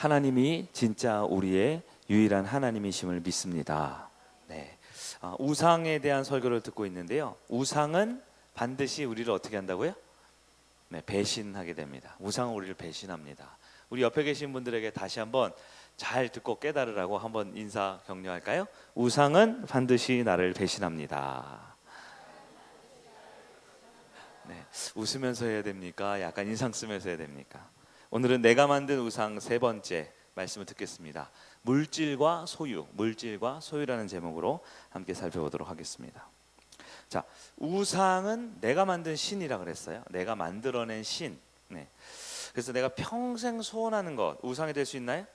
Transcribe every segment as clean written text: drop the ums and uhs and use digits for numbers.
하나님이 진짜 우리의 유일한 하나님이심을 믿습니다. 네, 우상에 대한 설교를 듣고 있는데요. 우상은 반드시 우리를 어떻게 한다고요? 네, 배신하게 됩니다. 우상은 우리를 배신합니다. 우리 옆에 계신 분들에게 다시 한번 잘 듣고 깨달으라고 한번 인사 격려할까요? 우상은 반드시 나를 배신합니다. 네, 웃으면서 해야 됩니까? 약간 인상 쓰면서 해야 됩니까? 오늘은 내가 만든 우상 세 번째 말씀을 듣겠습니다. 물질과 소유, 물질과 소유라는 제목으로 함께 살펴보도록 하겠습니다. 자, 우상은 내가 만든 신이라 그랬어요. 내가 만들어낸 신. 네. 그래서 내가 평생 소원하는 것, 우상이 될 수 있나요?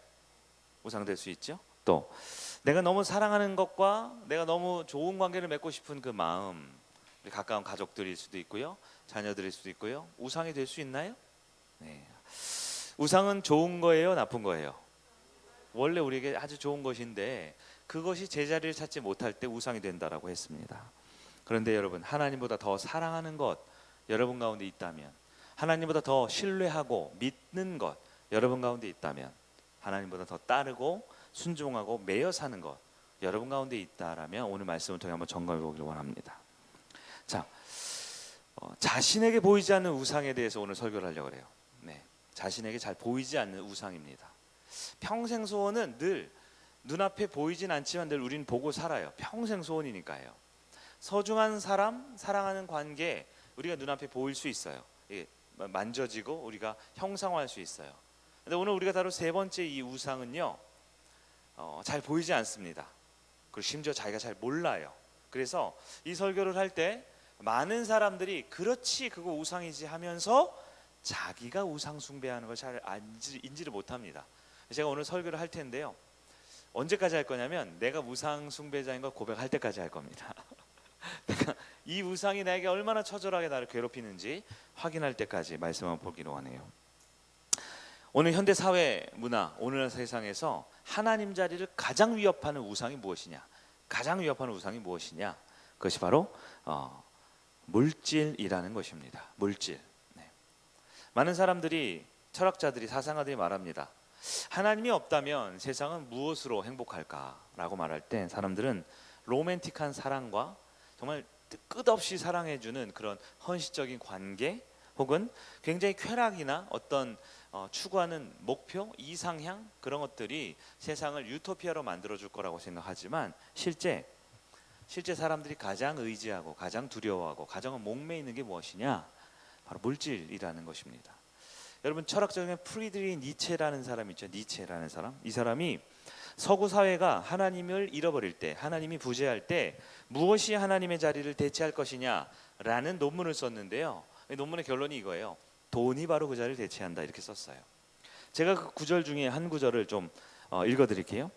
우상 될 수 있죠. 또 내가 너무 사랑하는 것과 내가 너무 좋은 관계를 맺고 싶은 그 마음, 가까운 가족들일 수도 있고요, 자녀들일 수도 있고요. 우상이 될 수 있나요? 네. 우상은 좋은 거예요, 나쁜 거예요? 원래 우리에게 아주 좋은 것인데 그것이 제자리를 찾지 못할 때 우상이 된다라고 했습니다. 그런데 여러분, 하나님보다 더 사랑하는 것 여러분 가운데 있다면, 하나님보다 더 신뢰하고 믿는 것 여러분 가운데 있다면, 하나님보다 더 따르고 순종하고 매여 사는 것 여러분 가운데 있다라면 오늘 말씀을 통해 한번 점검해 보기를 원합니다. 자, 자신에게 보이지 않는 우상에 대해서 오늘 설교를 하려고 해요. 네, 자신에게 잘 보이지 않는 우상입니다. 평생 소원은 늘 눈앞에 보이진 않지만 늘 우리는 보고 살아요. 평생 소원이니까요. 소중한 사람, 사랑하는 관계 우리가 눈앞에 보일 수 있어요. 만져지고 우리가 형상화할 수 있어요. 근데 오늘 우리가 다룰 세 번째 이 우상은요, 잘 보이지 않습니다. 그리고 심지어 자기가 잘 몰라요. 그래서 이 설교를 할 때 많은 사람들이 그렇지 그거 우상이지 하면서 자기가 우상 숭배하는 걸 잘 인지를 못합니다. 제가 오늘 설교를 할 텐데요, 언제까지 할 거냐면 내가 우상 숭배자인 걸 고백할 때까지 할 겁니다. 이 우상이 나에게 얼마나 처절하게 나를 괴롭히는지 확인할 때까지 말씀을 보기로 하네요. 오늘 현대 사회 문화, 오늘날 세상에서 하나님 자리를 가장 위협하는 우상이 무엇이냐? 가장 위협하는 우상이 무엇이냐? 그것이 바로 물질이라는 것입니다. 물질. 네. 많은 사람들이, 철학자들이, 사상가들이 말합니다. 하나님이 없다면 세상은 무엇으로 행복할까라고 말할 때 사람들은 로맨틱한 사랑과 정말 끝없이 사랑해주는 그런 헌신적인 관계, 혹은 굉장히 쾌락이나 어떤 추구하는 목표, 이상향, 그런 것들이 세상을 유토피아로 만들어줄 거라고 생각하지만 실제 사람들이 가장 의지하고 가장 두려워하고 가장 목매이는 게 무엇이냐? 바로 물질이라는 것입니다. 여러분, 철학적인 프리드리히 니체라는 사람 있죠. 니체라는 사람. 이 사람이 서구 사회가 하나님을 잃어버릴 때, 하나님이 부재할 때 무엇이 하나님의 자리를 대체할 것이냐라는 논문을 썼는데요. 논문의 결론이 이거예요. 돈이 바로 그 자리를 대체한다, 이렇게 썼어요. 제가 그 구절 중에 한 구절을 좀 읽어드릴게요.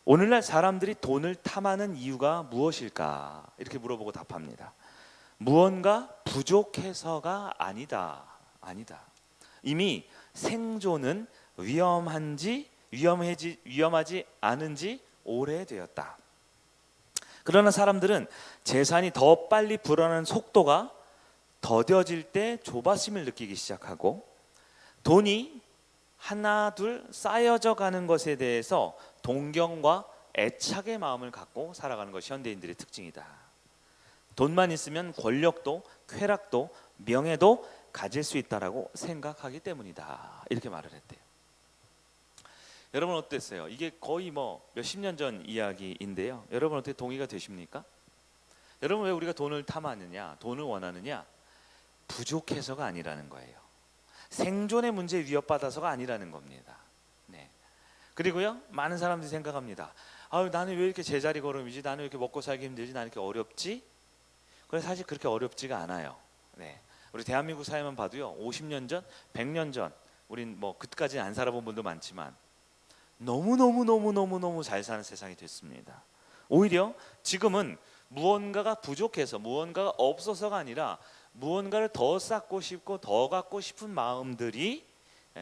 오늘날 사람들이 돈을 탐하는 이유가 무엇일까? 이렇게 물어보고 답합니다. 무언가 부족해서가 아니다. 이미 생존은 위험하지 않은 지 오래되었다. 그러나 사람들은 재산이 더 빨리 불어나는 속도가 더뎌질 때 조바심을 느끼기 시작하고, 돈이 하나 둘 쌓여져 가는 것에 대해서 동경과 애착의 마음을 갖고 살아가는 것이 현대인들의 특징이다. 돈만 있으면 권력도 쾌락도 명예도 가질 수 있다라고 생각하기 때문이다, 이렇게 말을 했대요. 여러분 어땠어요? 이게 거의 몇십 년 전 이야기인데요. 여러분 어떻게 동의가 되십니까? 여러분, 왜 우리가 돈을 탐하느냐, 돈을 원하느냐? 부족해서가 아니라는 거예요. 생존의 문제에 위협받아서가 아니라는 겁니다. 네. 그리고요, 많은 사람들이 생각합니다. 나는 왜 이렇게 제자리 걸음이지? 나는 왜 이렇게 먹고 살기 힘들지? 나는 이렇게 어렵지? 그래서 사실 그렇게 어렵지가 않아요. 네. 우리 대한민국 사회만 봐도요, 50년 전, 100년 전, 우린 그때까지는 안 살아본 분도 많지만 너무 잘 사는 세상이 됐습니다. 오히려 지금은 무언가가 부족해서, 무언가가 없어서가 아니라 무언가를 더 쌓고 싶고 더 갖고 싶은 마음들이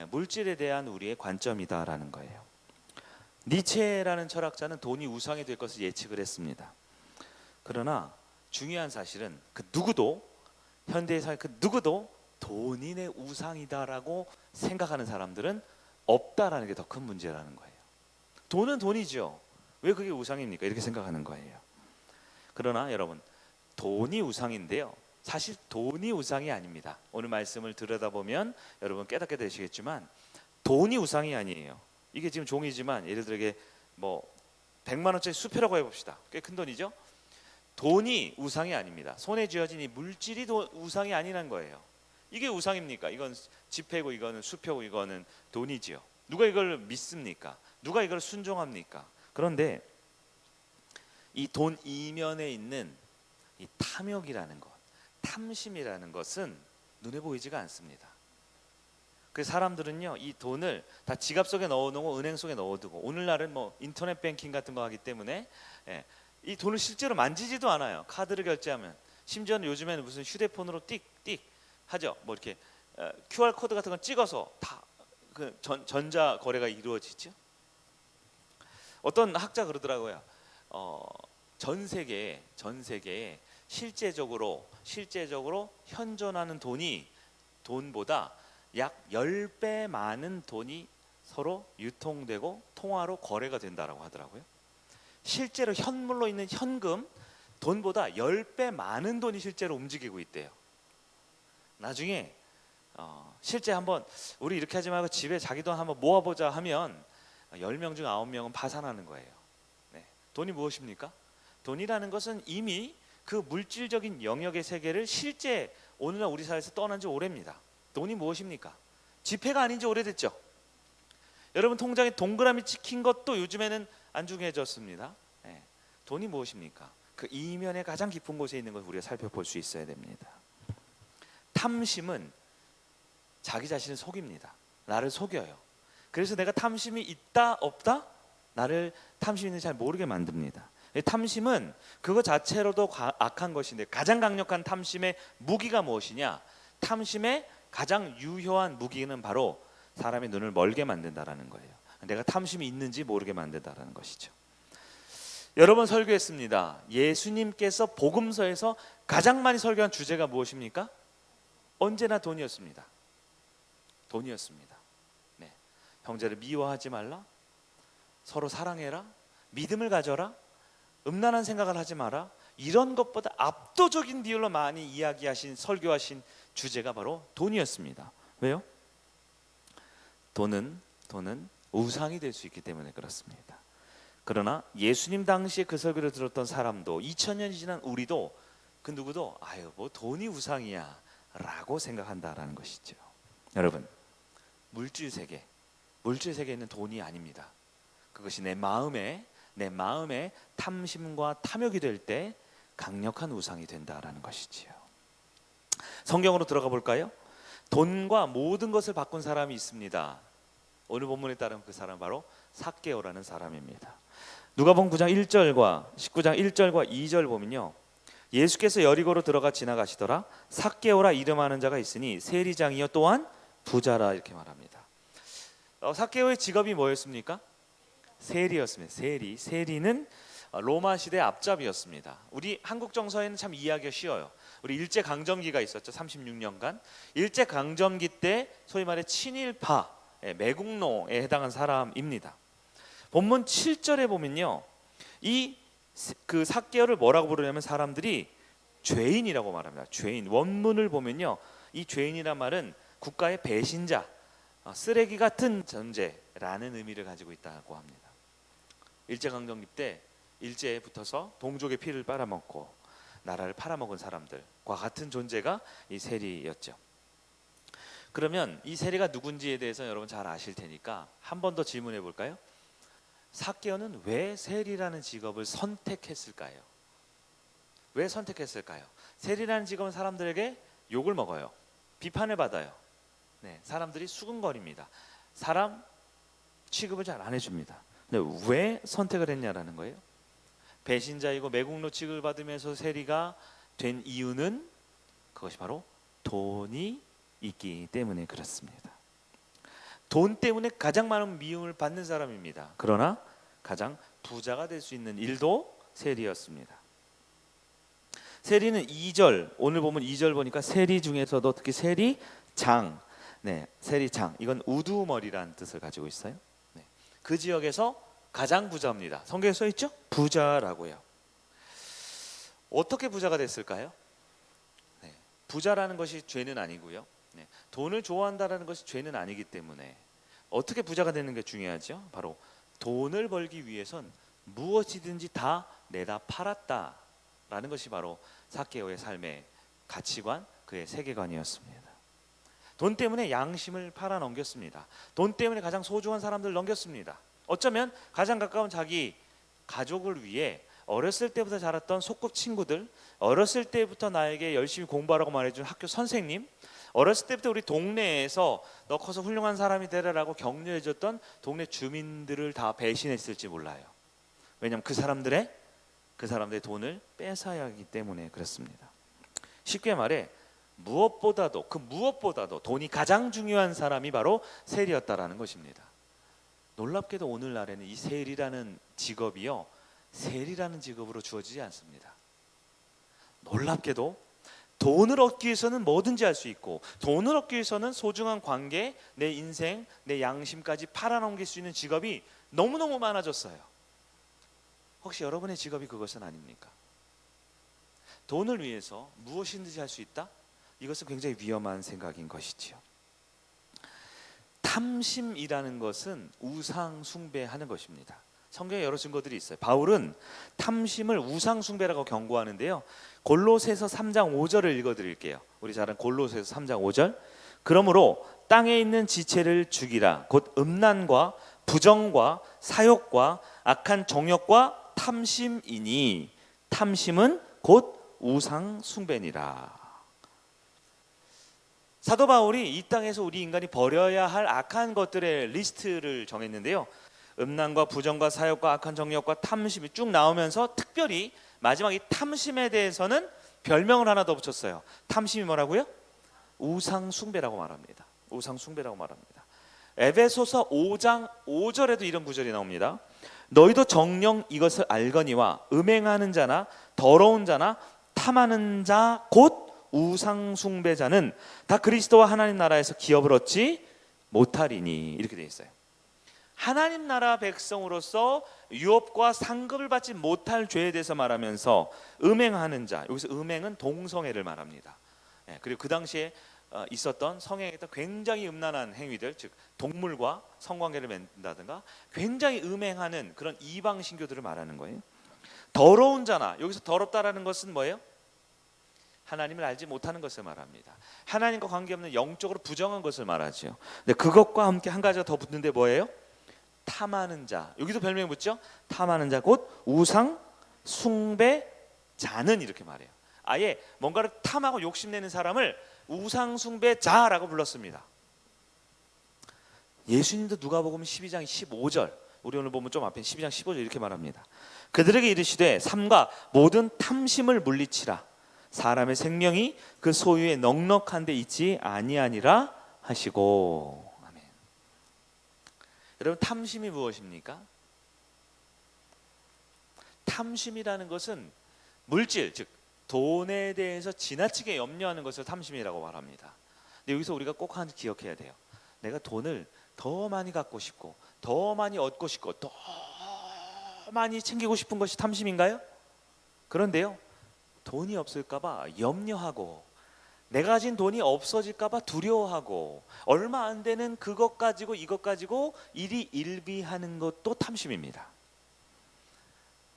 물질에 대한 우리의 관점이다라는 거예요. 니체라는 철학자는 돈이 우상이 될 것을 예측을 했습니다. 그러나 중요한 사실은 그 누구도, 현대의 사회 그 누구도 돈이 내 우상이다라고 생각하는 사람들은 없다라는 게 더 큰 문제라는 거예요. 돈은 돈이죠. 왜 그게 우상입니까? 이렇게 생각하는 거예요. 그러나 여러분, 돈이 우상인데요, 사실 돈이 우상이 아닙니다. 오늘 말씀을 들여다보면 여러분 깨닫게 되시겠지만 돈이 우상이 아니에요. 이게 지금 종이지만 예를 들어 이게 뭐 100만 원짜리 수표라고 해봅시다. 꽤 큰 돈이죠. 돈이 우상이 아닙니다. 손에 쥐어진 이 물질이 우상이 아니란 거예요. 이게 우상입니까? 이건 지폐고 이거는 수표고 이거는 돈이지요. 누가 이걸 믿습니까? 누가 이걸 순종합니까? 그런데 이 돈 이면에 있는 이 탐욕이라는 것, 탐심이라는 것은 눈에 보이지가 않습니다. 그 사람들은요, 이 돈을 다 지갑 속에 넣어놓고 은행 속에 넣어두고, 오늘날은 뭐 인터넷 뱅킹 같은 거 하기 때문에 이 돈을 실제로 만지지도 않아요. 카드를 결제하면, 심지어는 요즘에는 무슨 휴대폰으로 띡띡 하죠. 뭐 이렇게 QR 코드 같은 거 찍어서 다 그 전자 거래가 이루어지죠. 어떤 학자 그러더라고요. 전 세계에 실제적으로 현존하는 돈보다 약 10배 많은 돈이 서로 유통되고 통화로 거래가 된다라고 하더라고요. 실제로 현물로 있는 현금 돈보다 10배 많은 돈이 실제로 움직이고 있대요. 나중에 실제 한번 우리 이렇게 하지 말고 집에 자기 돈 한번 모아보자 하면 10명 중 9명은 파산하는 거예요. 네. 돈이 무엇입니까? 돈이라는 것은 이미 그 물질적인 영역의 세계를 실제 오늘날 우리 사회에서 떠난 지 오래입니다. 돈이 무엇입니까? 지폐가 아닌 지 오래됐죠. 여러분 통장에 동그라미 찍힌 것도 요즘에는 안 중요해졌습니다. 네. 돈이 무엇입니까? 그 이면의 가장 깊은 곳에 있는 걸 우리가 살펴볼 수 있어야 됩니다. 탐심은 자기 자신을 속입니다. 나를 속여요. 그래서 내가 탐심이 있다 없다? 나를 탐심이 있는지 잘 모르게 만듭니다. 탐심은 그거 자체로도 악한 것인데 가장 강력한 탐심의 무기가 무엇이냐? 탐심의 가장 유효한 무기는 바로 사람의 눈을 멀게 만든다라는 거예요. 내가 탐심이 있는지 모르게 만든다라는 것이죠. 여러 번 설교했습니다. 예수님께서 복음서에서 가장 많이 설교한 주제가 무엇입니까? 언제나 돈이었습니다. 돈이었습니다. 네. 형제를 미워하지 말라, 서로 사랑해라, 믿음을 가져라, 음란한 생각을 하지 마라, 이런 것보다 압도적인 비율로 많이 이야기하신 설교하신 주제가 바로 돈이었습니다. 왜요? 돈은 우상이 될 수 있기 때문에 그렇습니다. 그러나 예수님 당시에 그 설교를 들었던 사람도 2000년이 지난 우리도 그 누구도 아유 뭐 돈이 우상이야 라고 생각한다라는 것이죠. 여러분, 물질 세계에 있는 돈이 아닙니다. 그것이 내 마음에 탐심과 탐욕이 될 때 강력한 우상이 된다라는 것이지요. 성경으로 들어가 볼까요? 돈과 모든 것을 바꾼 사람이 있습니다. 오늘 본문에 따르면 그 사람 바로 삭개오라는 사람입니다. 누가복음 9장 1절과 19장 1절과 2절 보면요, 예수께서 여리고로 들어가 지나가시더라. 삭개오라 이름하는 자가 있으니 세리장이요 또한 부자라 이렇게 말합니다. 삭개오의 직업이 뭐였습니까? 세리였습니다. 세리는 로마 시대 앞잡이였습니다. 우리 한국 정서에는 참 이해하기가 쉬워요. 우리 일제 강점기가 있었죠. 36년간. 일제 강점기 때 소위 말해 친일파, 매국노에 해당한 사람입니다. 본문 7절에 보면요, 그 삭개오를 뭐라고 부르냐면 사람들이 죄인이라고 말합니다. 죄인. 원문을 보면요, 이 죄인이란 말은 국가의 배신자, 쓰레기 같은 존재라는 의미를 가지고 있다고 합니다. 일제강점기 때 일제에 붙어서 동족의 피를 빨아먹고 나라를 팔아먹은 사람들과 같은 존재가 이 세리였죠. 그러면 이 세리가 누군지에 대해서 여러분 잘 아실 테니까 한 번 더 질문해 볼까요? 삭개오는 왜 세리라는 직업을 선택했을까요? 왜 선택했을까요? 세리라는 직업은 사람들에게 욕을 먹어요. 비판을 받아요. 네, 사람들이 수근거립니다. 사람 취급을 잘 안 해줍니다. 근데 왜 선택을 했냐라는 거예요. 배신자이고 매국노 취급을 받으면서 세리가 된 이유는 그것이 바로 돈이 있기 때문에 그렇습니다. 돈 때문에 가장 많은 미움을 받는 사람입니다. 그러나 가장 부자가 될 수 있는 일도 세리였습니다. 세리는 2절, 오늘 보면 2절 보니까 세리 중에서도 특히 세리장, 네, 세리창 이건 우두머리라는 뜻을 가지고 있어요. 네, 그 지역에서 가장 부자입니다. 성경에 써 있죠? 부자라고요. 어떻게 부자가 됐을까요? 네, 부자라는 것이 죄는 아니고요. 네, 돈을 좋아한다라는 것이 죄는 아니기 때문에 어떻게 부자가 되는 게 중요하죠? 바로 돈을 벌기 위해선 무엇이든지 다 내다 팔았다라는 것이 바로 삭개오의 삶의 가치관, 그의 세계관이었습니다. 돈 때문에 양심을 팔아 넘겼습니다. 돈 때문에 가장 소중한 사람들을 넘겼습니다. 어쩌면 가장 가까운 자기 가족을 위해 어렸을 때부터 자랐던 소꿉친구들, 어렸을 때부터 나에게 열심히 공부하라고 말해준 학교 선생님, 어렸을 때부터 우리 동네에서 너 커서 훌륭한 사람이 되라라고 격려해줬던 동네 주민들을 다 배신했을지 몰라요. 왜냐하면 그 사람들의 돈을 뺏어야 하기 때문에 그렇습니다. 쉽게 말해 무엇보다도 돈이 가장 중요한 사람이 바로 세리였다라는 것입니다. 놀랍게도 오늘날에는 이 세리라는 직업이요, 세리라는 직업으로 주어지지 않습니다. 놀랍게도 돈을 얻기 위해서는 뭐든지 할 수 있고, 돈을 얻기 위해서는 소중한 관계, 내 인생, 내 양심까지 팔아넘길 수 있는 직업이 너무너무 많아졌어요. 혹시 여러분의 직업이 그것은 아닙니까? 돈을 위해서 무엇이든지 할 수 있다? 이것은 굉장히 위험한 생각인 것이지요. 탐심이라는 것은 우상 숭배하는 것입니다. 성경에 여러 증거들이 있어요. 바울은 탐심을 우상 숭배라고 경고하는데요. 골로새서 3장 5절을 읽어드릴게요. 우리 잘 아는 골로새서 3장 5절. 그러므로 땅에 있는 지체를 죽이라. 곧 음란과 부정과 사욕과 악한 정욕과 탐심이니 탐심은 곧 우상 숭배니라. 사도 바울이 이 땅에서 우리 인간이 버려야 할 악한 것들의 리스트를 정했는데요. 음란과 부정과 사욕과 악한 정욕과 탐심이 쭉 나오면서 특별히 마지막 이 탐심에 대해서는 별명을 하나 더 붙였어요. 탐심이 뭐라고요? 우상 숭배라고 말합니다. 우상 숭배라고 말합니다. 에베소서 5장 5절에도 이런 구절이 나옵니다. 너희도 정녕 이것을 알거니와 음행하는 자나 더러운 자나 탐하는 자 곧 우상 숭배자는 다 그리스도와 하나님 나라에서 기업을 얻지 못하리니. 이렇게 되어 있어요. 하나님 나라 백성으로서 유업과 상급을 받지 못할 죄에 대해서 말하면서 음행하는 자, 여기서 음행은 동성애를 말합니다. 그리고 그 당시에 있었던 성행했던 굉장히 음란한 행위들, 즉 동물과 성관계를 맺는다든가 굉장히 음행하는 그런 이방 신교들을 말하는 거예요. 더러운 자나, 여기서 더럽다라는 것은 뭐예요? 하나님을 알지 못하는 것을 말합니다. 하나님과 관계없는 영적으로 부정한 것을 말하죠. 근데 그것과 함께 한 가지가 더 붙는데 뭐예요? 탐하는 자. 여기도 별명이 붙죠? 탐하는 자 곧 우상 숭배자는 이렇게 말해요. 아예 뭔가를 탐하고 욕심내는 사람을 우상 숭배자라고 불렀습니다. 예수님도 누가복음 12장 15절, 우리 오늘 보면 좀 앞에 12장 15절 이렇게 말합니다. 그들에게 이르시되 삼가 모든 탐심을 물리치라. 사람의 생명이 그 소유에 넉넉한 데 있지 아니하니라 하시고. 아멘. 여러분, 탐심이 무엇입니까? 탐심이라는 것은 물질, 즉 돈에 대해서 지나치게 염려하는 것을 탐심이라고 말합니다. 근데 여기서 우리가 꼭 하나 기억해야 돼요. 내가 돈을 더 많이 갖고 싶고 더 많이 얻고 싶고 더 많이 챙기고 싶은 것이 탐심인가요? 그런데요, 돈이 없을까봐 염려하고 내가 가진 돈이 없어질까봐 두려워하고 얼마 안 되는 그것 가지고 이것 가지고 일이 일비하는 것도 탐심입니다.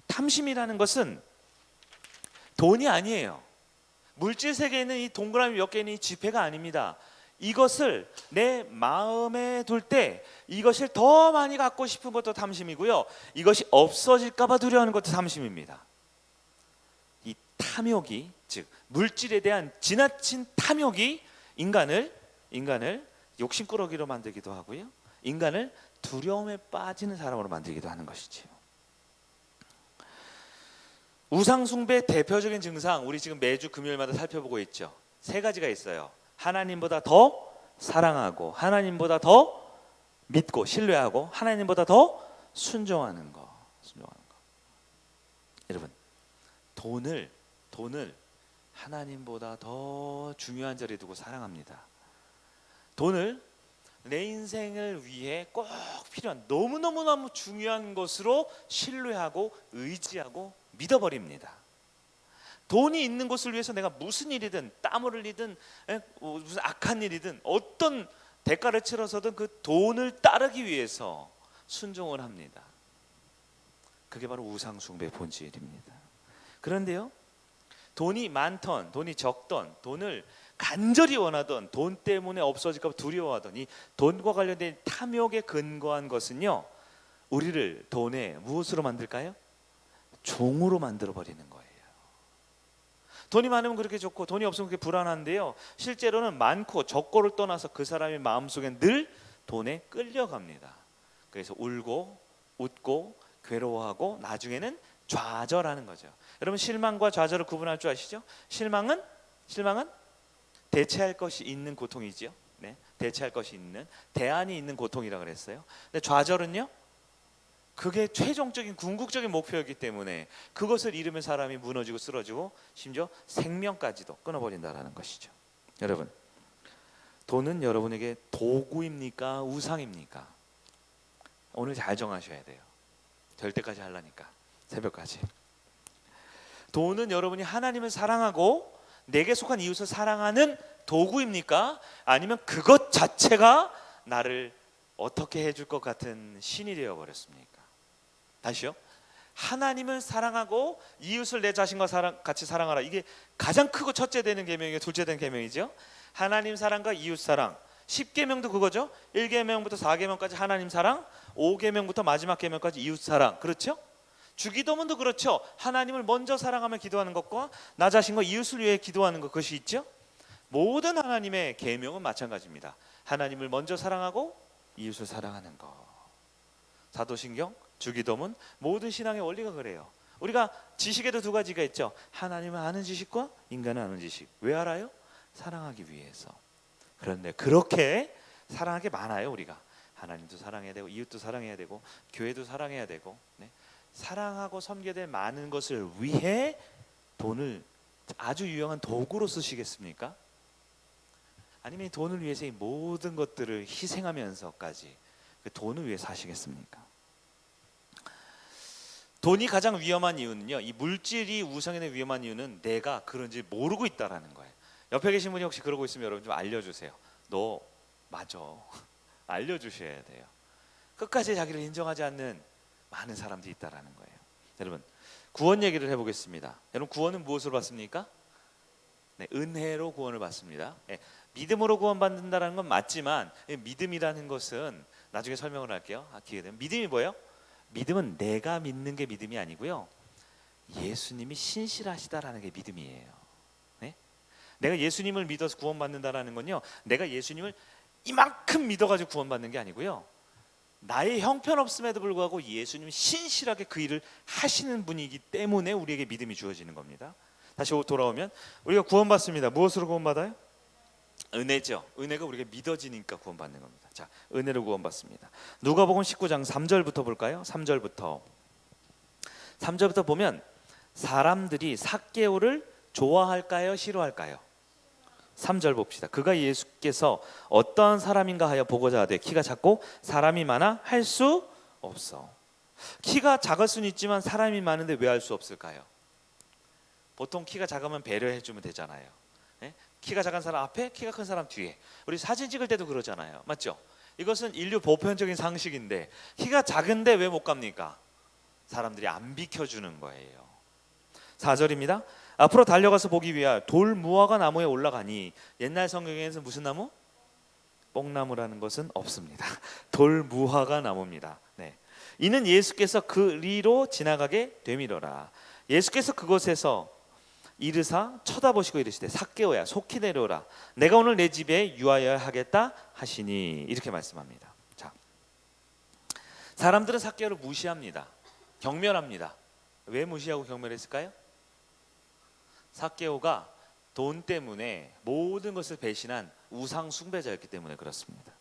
탐심이라는 것은 돈이 아니에요. 물질 세계에 있는 이 동그라미 몇 개 있는 이 지폐가 아닙니다. 이것을 내 마음에 둘 때 이것을 더 많이 갖고 싶은 것도 탐심이고요, 이것이 없어질까봐 두려워하는 것도 탐심입니다. 이 탐욕이, 즉 물질에 대한 지나친 탐욕이 인간을 욕심꾸러기로 만들기도 하고요, 인간을 두려움에 빠지는 사람으로 만들기도 하는 것이지요. 우상숭배의 대표적인 증상, 우리 지금 매주 금요일마다 살펴보고 있죠. 세 가지가 있어요. 하나님보다 더 사랑하고, 하나님보다 더 믿고 신뢰하고, 하나님보다 더 순종하는 거. 여러분, 돈을 하나님보다 더 중요한 자리에 두고 사랑합니다. 돈을 내 인생을 위해 꼭 필요한 너무너무너무 중요한 것으로 신뢰하고 의지하고 믿어버립니다. 돈이 있는 것을 위해서 내가 무슨 일이든 땀을 흘리든 무슨 악한 일이든 어떤 대가를 치러서든 그 돈을 따르기 위해서 순종을 합니다. 그게 바로 우상숭배의 본질입니다. 그런데요, 돈이 많던 돈이 적던 돈을 간절히 원하던 돈 때문에 없어질까 봐 두려워하던 이 돈과 관련된 탐욕에 근거한 것은요, 우리를 돈에 무엇으로 만들까요? 종으로 만들어 버리는 거예요. 돈이 많으면 그렇게 좋고 돈이 없으면 그렇게 불안한데요, 실제로는 많고 적고를 떠나서 그 사람의 마음속엔 늘 돈에 끌려갑니다. 그래서 울고 웃고 괴로워하고 나중에는 좌절하는 거죠. 여러분, 실망과 좌절을 구분할 줄 아시죠? 실망은 대체할 것이 있는 고통이지요. 네, 대체할 것이 있는, 대안이 있는 고통이라 그랬어요. 근데 좌절은요, 그게 최종적인 궁극적인 목표이기 때문에 그것을 잃으면 사람이 무너지고 쓰러지고 심지어 생명까지도 끊어버린다라는 것이죠. 여러분, 돈은 여러분에게 도구입니까? 우상입니까? 오늘 잘 정하셔야 돼요. 될 때까지 하려니까, 새벽까지. 돈은 여러분이 하나님을 사랑하고 내게 속한 이웃을 사랑하는 도구입니까? 아니면 그것 자체가 나를 어떻게 해줄 것 같은 신이 되어버렸습니까? 다시요. 하나님을 사랑하고 이웃을 내 자신과 같이 사랑하라. 이게 가장 크고 첫째 되는 계명이고 둘째 되는 계명이죠. 하나님 사랑과 이웃 사랑. 10계명도 그거죠. 1계명부터 4계명까지 하나님 사랑, 5계명부터 마지막 계명까지 이웃 사랑. 그렇죠? 주기도문도 그렇죠. 하나님을 먼저 사랑하며 기도하는 것과 나 자신과 이웃을 위해 기도하는 것, 그것이 있죠. 모든 하나님의 계명은 마찬가지입니다. 하나님을 먼저 사랑하고 이웃을 사랑하는 것. 사도신경, 주기도문, 모든 신앙의 원리가 그래요. 우리가 지식에도 두 가지가 있죠. 하나님을 아는 지식과 인간을 아는 지식. 왜 알아요? 사랑하기 위해서. 그런데 그렇게 사랑할 게 많아요. 우리가 하나님도 사랑해야 되고 이웃도 사랑해야 되고 교회도 사랑해야 되고, 네. 사랑하고 섬겨야 될 많은 것을 위해 돈을 아주 유용한 도구로 쓰시겠습니까? 아니면 돈을 위해서 이 모든 것들을 희생하면서까지 그 돈을 위해 사시겠습니까? 돈이 가장 위험한 이유는요, 이 물질이 우상에 대한 위험한 이유는 내가 그런지 모르고 있다라는 거예요. 옆에 계신 분이 혹시 그러고 있으면 여러분 좀 알려주세요. 너 맞아. 알려주셔야 돼요. 끝까지 자기를 인정하지 않는 많은 사람들이 있다라는 거예요. 여러분, 구원 얘기를 해보겠습니다. 여러분, 구원은 무엇으로 받습니까? 네, 은혜로 구원을 받습니다. 네, 믿음으로 구원받는다는 건 맞지만 믿음이라는 것은 나중에 설명을 할게요. 기회 되면. 믿음이 뭐예요? 믿음은 내가 믿는 게 믿음이 아니고요, 예수님이 신실하시다라는 게 믿음이에요. 네? 내가 예수님을 믿어서 구원받는다라는 건요, 내가 예수님을 이만큼 믿어가지고 구원받는 게 아니고요, 나의 형편없음에도 불구하고 예수님이 신실하게 그 일을 하시는 분이기 때문에 우리에게 믿음이 주어지는 겁니다. 다시 돌아오면 우리가 구원받습니다. 무엇으로 구원받아요? 은혜죠. 은혜가 우리가 믿어지니까 구원받는 겁니다. 자, 은혜로 구원받습니다. 누가복음 19장 3절부터 볼까요? 3절부터 보면 사람들이 삭개오를 좋아할까요? 싫어할까요? 3절 봅시다. 그가 예수께서 어떠한 사람인가 하여 보고자 하되 키가 작고 사람이 많아 할 수 없어. 키가 작을 수는 있지만 사람이 많은데 왜 할 수 없을까요? 보통 키가 작으면 배려해 주면 되잖아요. 네? 키가 작은 사람 앞에, 키가 큰 사람 뒤에. 우리 사진 찍을 때도 그러잖아요. 맞죠? 이것은 인류 보편적인 상식인데 키가 작은데 왜 못 갑니까? 사람들이 안 비켜주는 거예요. 4절입니다. 앞으로 달려가서 보기 위하여 돌 무화과 나무에 올라가니, 옛날 성경에는 무슨 나무? 뽕나무라는 것은 없습니다. 돌 무화과 나무입니다. 네. 이는 예수께서 그리로 지나가게 되밀어라. 예수께서 그곳에서 이르사 쳐다보시고 이르시되 삭개오야 속히 내려오라. 내가 오늘 내 집에 유하여 하겠다 하시니, 이렇게 말씀합니다. 자, 사람들은 삭개오를 무시합니다. 경멸합니다. 왜 무시하고 경멸했을까요? 삭개오가 돈 때문에 모든 것을 배신한 우상 숭배자였기 때문에 그렇습니다.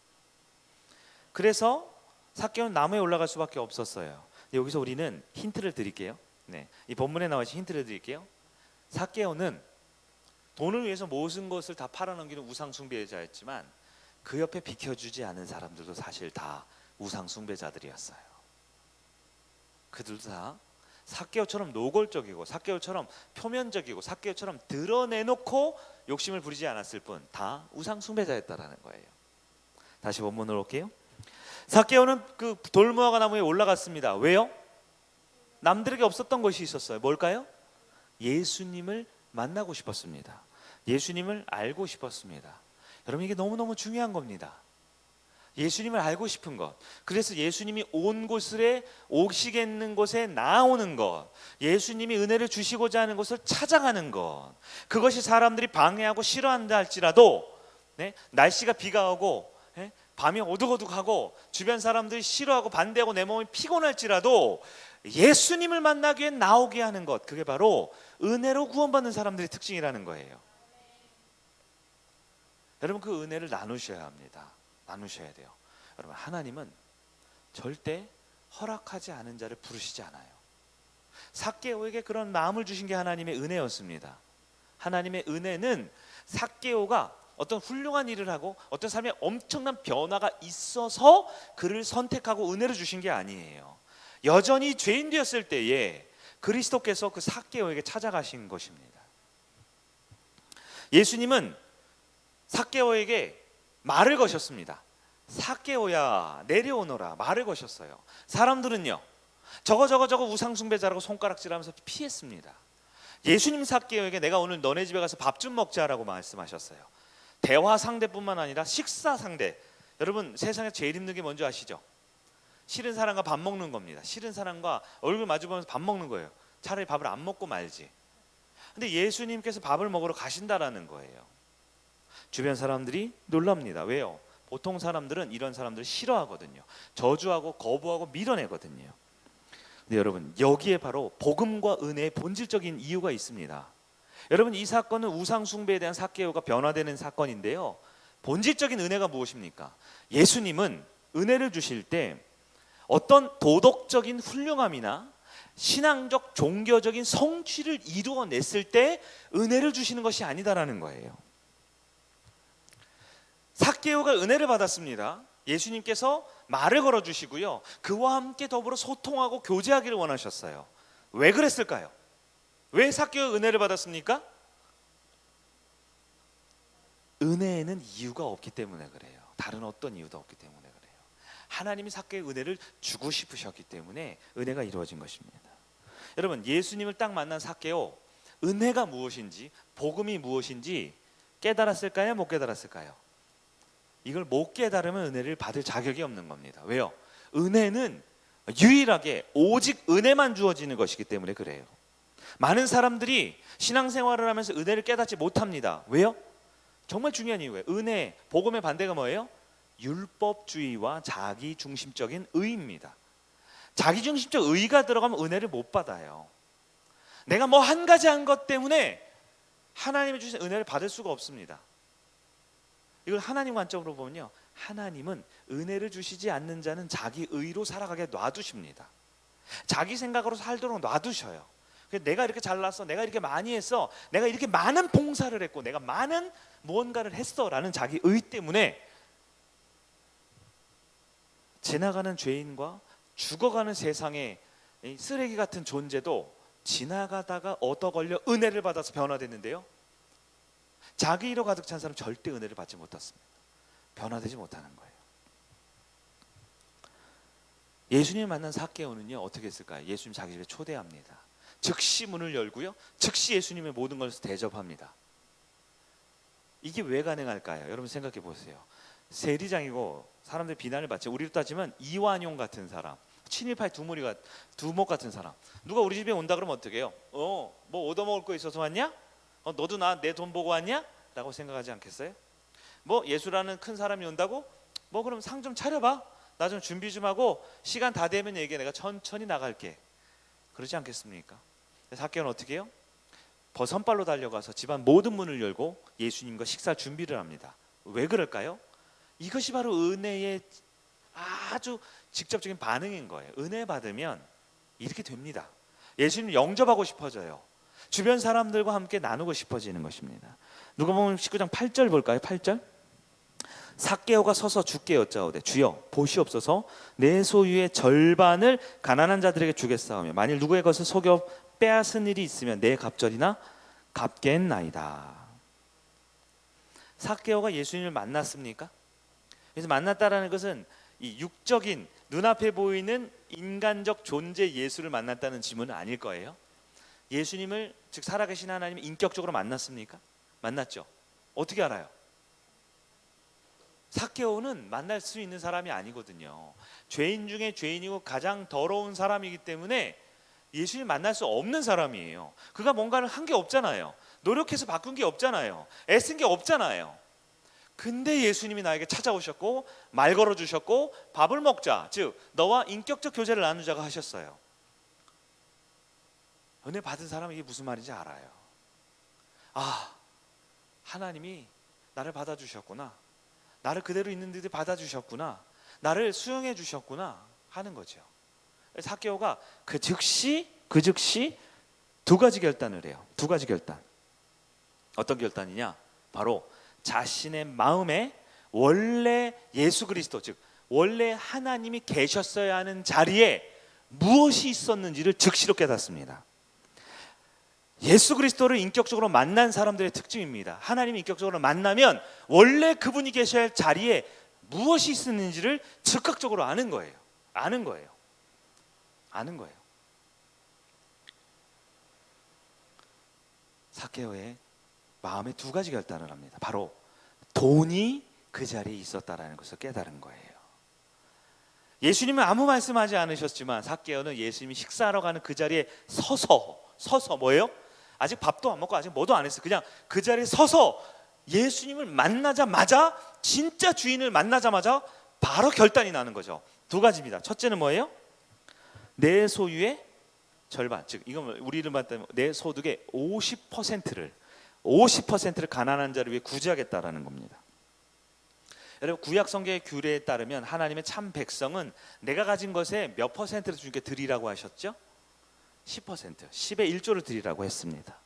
그래서 삭개오는 나무에 올라갈 수밖에 없었어요. 여기서 우리는 힌트를 드릴게요. 네, 이 본문에 나와 있는 힌트를 드릴게요. 삭개오는 돈을 위해서 모든 것을 다 팔아넘기는 우상 숭배자였지만 그 옆에 비켜주지 않은 사람들도 사실 다 우상 숭배자들이었어요. 그들도 다 삭개오처럼 노골적이고 삭개오처럼 표면적이고 삭개오처럼 드러내놓고 욕심을 부리지 않았을 뿐 다 우상 숭배자였다라는 거예요. 다시 본문으로 올게요. 삭개오는 그 돌무화과 나무에 올라갔습니다. 왜요? 남들에게 없었던 것이 있었어요. 뭘까요? 예수님을 만나고 싶었습니다. 예수님을 알고 싶었습니다. 여러분, 이게 너무너무 중요한 겁니다. 예수님을 알고 싶은 것. 그래서 예수님이 온 곳에 오시겠는 곳에 나오는 것, 예수님이 은혜를 주시고자 하는 곳을 찾아가는 것, 그것이 사람들이 방해하고 싫어한다 할지라도, 날씨가 비가 오고 밤이 어둑어둑하고 주변 사람들이 싫어하고 반대하고 내 몸이 피곤할지라도 예수님을 나오게 위해 나오게 하는 것, 그게 바로 은혜로 구원받는 사람들의 특징이라는 거예요. 여러분, 그 은혜를 나누셔야 합니다. 나누셔야 돼요. 여러분, 하나님은 절대 허락하지 않은 자를 부르시지 않아요. 삭개오에게 그런 마음을 주신 게 하나님의 은혜였습니다. 하나님의 은혜는 삭개오가 어떤 훌륭한 일을 하고 어떤 삶에 엄청난 변화가 있어서 그를 선택하고 은혜를 주신 게 아니에요. 여전히 죄인 되었을 때에 그리스도께서 그 삭개오에게 찾아가신 것입니다. 예수님은 삭개오에게 말을 거셨습니다. 삭개오야, 내려오너라, 말을 거셨어요. 사람들은요, 저거 우상숭배자라고 손가락질하면서 피했습니다. 예수님 삭개오에게 내가 오늘 너네 집에 가서 밥 좀 먹자라고 말씀하셨어요. 대화 상대뿐만 아니라 식사 상대. 여러분, 세상에 제일 힘든 게 뭔지 아시죠? 싫은 사람과 밥 먹는 겁니다. 싫은 사람과 얼굴 마주보면서 밥 먹는 거예요. 차라리 밥을 안 먹고 말지. 근데 예수님께서 밥을 먹으러 가신다라는 거예요. 주변 사람들이 놀랍니다. 왜요? 보통 사람들은 이런 사람들을 싫어하거든요. 저주하고 거부하고 밀어내거든요. 근데 여러분, 여기에 바로 복음과 은혜의 본질적인 이유가 있습니다. 여러분, 이 사건은 우상 숭배에 대한 삭개오가 변화되는 사건인데요, 본질적인 은혜가 무엇입니까? 예수님은 은혜를 주실 때 어떤 도덕적인 훌륭함이나 신앙적 종교적인 성취를 이루어냈을 때 은혜를 주시는 것이 아니다라는 거예요. 삭개오가 은혜를 받았습니다. 예수님께서 말을 걸어주시고요, 그와 함께 더불어 소통하고 교제하기를 원하셨어요. 왜 그랬을까요? 왜 삭개오가 은혜를 받았습니까? 은혜에는 이유가 없기 때문에 그래요. 다른 어떤 이유도 없기 때문에 그래요. 하나님이 삭개오의 은혜를 주고 싶으셨기 때문에 은혜가 이루어진 것입니다. 여러분, 예수님을 딱 만난 삭개오, 은혜가 무엇인지, 복음이 무엇인지 깨달았을까요? 못 깨달았을까요? 이걸 못 깨달으면 은혜를 받을 자격이 없는 겁니다. 왜요? 은혜는 유일하게 오직 은혜만 주어지는 것이기 때문에 그래요. 많은 사람들이 신앙생활을 하면서 은혜를 깨닫지 못합니다. 왜요? 정말 중요한 이유예요. 은혜, 복음의 반대가 뭐예요? 율법주의와 자기중심적인 의입니다. 자기중심적 의가 들어가면 은혜를 못 받아요. 내가 뭐 한 가지 한 것 때문에 하나님이 주신 은혜를 받을 수가 없습니다. 이걸 하나님 관점으로 보면요, 하나님은 은혜를 주시지 않는 자는 자기 의로 살아가게 놔두십니다. 자기 생각으로 살도록 놔두셔요. 내가 이렇게 잘났어, 내가 이렇게 많이 했어, 내가 이렇게 많은 봉사를 했고, 내가 많은 무언가를 했어 라는 자기 의 때문에 지나가는 죄인과 죽어가는 세상의 쓰레기 같은 존재도 지나가다가 얻어 걸려 은혜를 받아서 변화됐는데요, 자기 의로 가득 찬 사람 절대 은혜를 받지 못했습니다. 변화되지 못하는 거예요. 예수님을 만난 삭개오는요, 어떻게 했을까요? 예수님 자기 집에 초대합니다. 즉시 문을 열고요, 즉시 예수님의 모든 것을 대접합니다. 이게 왜 가능할까요? 여러분 생각해 보세요. 세리장이고 사람들 비난을 받죠. 우리로 따지면 이완용 같은 사람, 친일파의 두목 같은 사람, 누가 우리 집에 온다 그러면 어떻게 해요? 뭐 얻어먹을 거 있어서 왔냐? 너도 내 돈 보고 왔냐? 라고 생각하지 않겠어요? 뭐 예수라는 큰 사람이 온다고? 뭐 그럼 상 좀 차려봐, 나 좀 준비 좀 하고 시간 다 되면 얘기해, 내가 천천히 나갈게. 그러지 않겠습니까? 삭개오는 어떻게 해요? 선발로 달려가서 집안 모든 문을 열고 예수님과 식사 준비를 합니다. 왜 그럴까요? 이것이 바로 은혜의 아주 직접적인 반응인 거예요. 은혜 받으면 이렇게 됩니다. 예수님 영접하고 싶어져요. 주변 사람들과 함께 나누고 싶어지는 것입니다. 누가복음 19장 8절 볼까요? 8절. 삭개오가 서서 주께 여짜오되 주여 보시옵소서 내 소유의 절반을 가난한 자들에게 주겠사오며 만일 누구의 것을 속여 빼앗은 일이 있으면 내 갑절이나 갚겠나이다. 삭개오가 예수님을 만났습니까? 그래서 만났다라는 것은 이 육적인 눈앞에 보이는 인간적 존재 예수를 만났다는 지문은 아닐 거예요. 예수님을 즉 살아계신 하나님을 인격적으로 만났습니까? 만났죠. 어떻게 알아요? 삭개오는 만날 수 있는 사람이 아니거든요. 죄인 중에 죄인이고 가장 더러운 사람이기 때문에 예수님 만날 수 없는 사람이에요. 그가 뭔가를 한 게 없잖아요. 노력해서 바꾼 게 없잖아요. 애쓴 게 없잖아요. 근데 예수님이 나에게 찾아오셨고 말 걸어주셨고 밥을 먹자, 즉 너와 인격적 교제를 나누자가 하셨어요. 은혜 받은 사람은 이게 무슨 말인지 알아요. 아, 하나님이 나를 받아주셨구나, 나를 그대로 있는 듯이 받아주셨구나, 나를 수용해 주셨구나 하는 거죠. 삭개오가 그 즉시 두 가지 결단을 해요. 두 가지 결단. 어떤 결단이냐? 바로 자신의 마음에 원래 예수 그리스도, 즉 원래 하나님이 계셨어야 하는 자리에 무엇이 있었는지를 즉시로 깨닫습니다. 예수 그리스도를 인격적으로 만난 사람들의 특징입니다. 하나님을 인격적으로 만나면 원래 그분이 계셔야 할 자리에 무엇이 있었는지를 즉각적으로 아는 거예요. 아는 거예요. 삭개오의 마음에 두 가지 결단을 합니다. 바로 돈이 그 자리에 있었다라는 것을 깨달은 거예요. 예수님은 아무 말씀하지 않으셨지만 삭개오는 예수님이 식사하러 가는 그 자리에 서서 뭐예요? 아직 밥도 안 먹고 아직 뭐도 안 했어요. 그냥 그 자리에 서서 예수님을 만나자마자, 진짜 주인을 만나자마자 바로 결단이 나는 거죠. 두 가지입니다. 첫째는 뭐예요? 내 소유의 절반, 즉 이건 우리를 봤다면 내 소득의 50%를 가난한 자를 위해 구제하겠다라는 겁니다. 여러분, 구약 성경의 규례에 따르면 하나님의 참 백성은 내가 가진 것의 몇 퍼센트를 주님께 드리라고 하셨죠? 10%, 10의 1조를 드리라고 했습니다.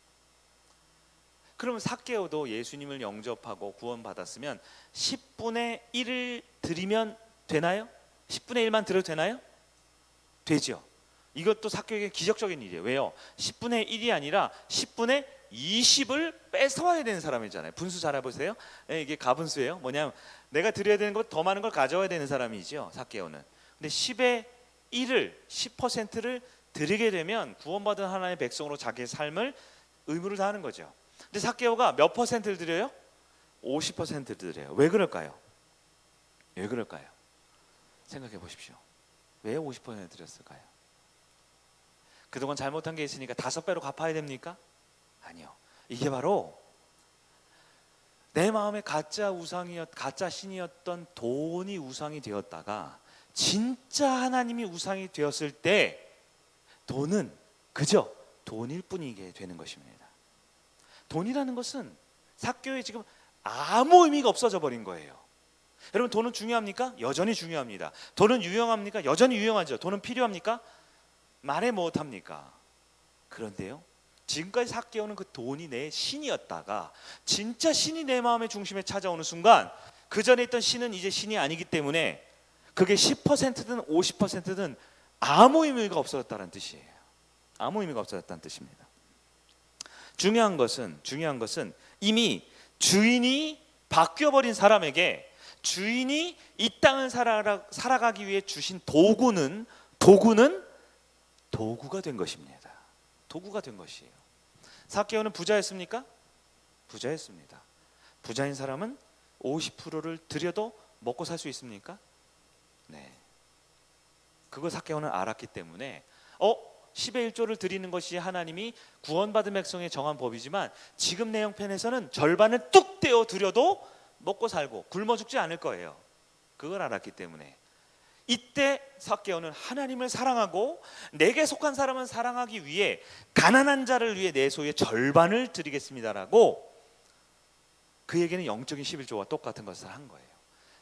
그러면 삭개오도 예수님을 영접하고 구원받았으면 10분의 1을 드리면 되나요? 10분의 1만 드려도 되나요? 되죠. 이것도 삭개오에게 기적적인 일이에요. 왜요? 10분의 1이 아니라 10분의 20을 뺏어와야 되는 사람이잖아요. 분수 잘 해보세요. 이게 가분수예요. 뭐냐면 내가 드려야 되는 것 더 많은 걸 가져와야 되는 사람이죠, 삭개오는. 근데 10의 1을 10%를 드리게 되면 구원받은 하나님의 백성으로 자기의 삶을 의무를 다하는 거죠. 근데 삭개오가 몇 퍼센트를 드려요? 50%를 드려요. 왜 그럴까요? 생각해 보십시오. 왜 50% 드렸을까요? 그동안 잘못한 게 있으니까 5배로 갚아야 됩니까? 아니요. 이게 바로 내 마음에 가짜 신이었던 돈이 우상이 되었다가 진짜 하나님이 우상이 되었을 때 돈은 그저 돈일 뿐이게 되는 것입니다. 돈이라는 것은 삭개오에 지금 아무 의미가 없어져 버린 거예요. 여러분, 돈은 중요합니까? 여전히 중요합니다. 돈은 유용합니까? 여전히 유용하죠. 돈은 필요합니까? 말해 못합니까? 그런데요, 지금까지 삭개오는 그 돈이 내 신이었다가 진짜 신이 내 마음의 중심에 찾아오는 순간 그 전에 있던 신은 이제 신이 아니기 때문에 그게 10%든 50%든 아무 의미가 없어졌다는 뜻이에요. 아무 의미가 없어졌다는 뜻입니다. 중요한 것은 이미 주인이 바뀌어버린 사람에게 주인이 이 땅을 살아가기 위해 주신 도구는 도구가 된 것입니다. 도구가 된 것이에요. 삭개오는 부자였습니까? 부자였습니다. 부자인 사람은 50%를 드려도 먹고 살 수 있습니까? 네. 그걸 삭개오는 알았기 때문에 10의 1조를 드리는 것이 하나님이 구원받은 백성의 정한 법이지만 지금 내 형편에서는 절반을 뚝 떼어 드려도 먹고 살고 굶어 죽지 않을 거예요. 그걸 알았기 때문에 이때 삭개오는 하나님을 사랑하고 내게 속한 사람은 사랑하기 위해 가난한 자를 위해 내 소유의 절반을 드리겠습니다라고 그에게는 영적인 11조와 똑같은 것을 한 거예요.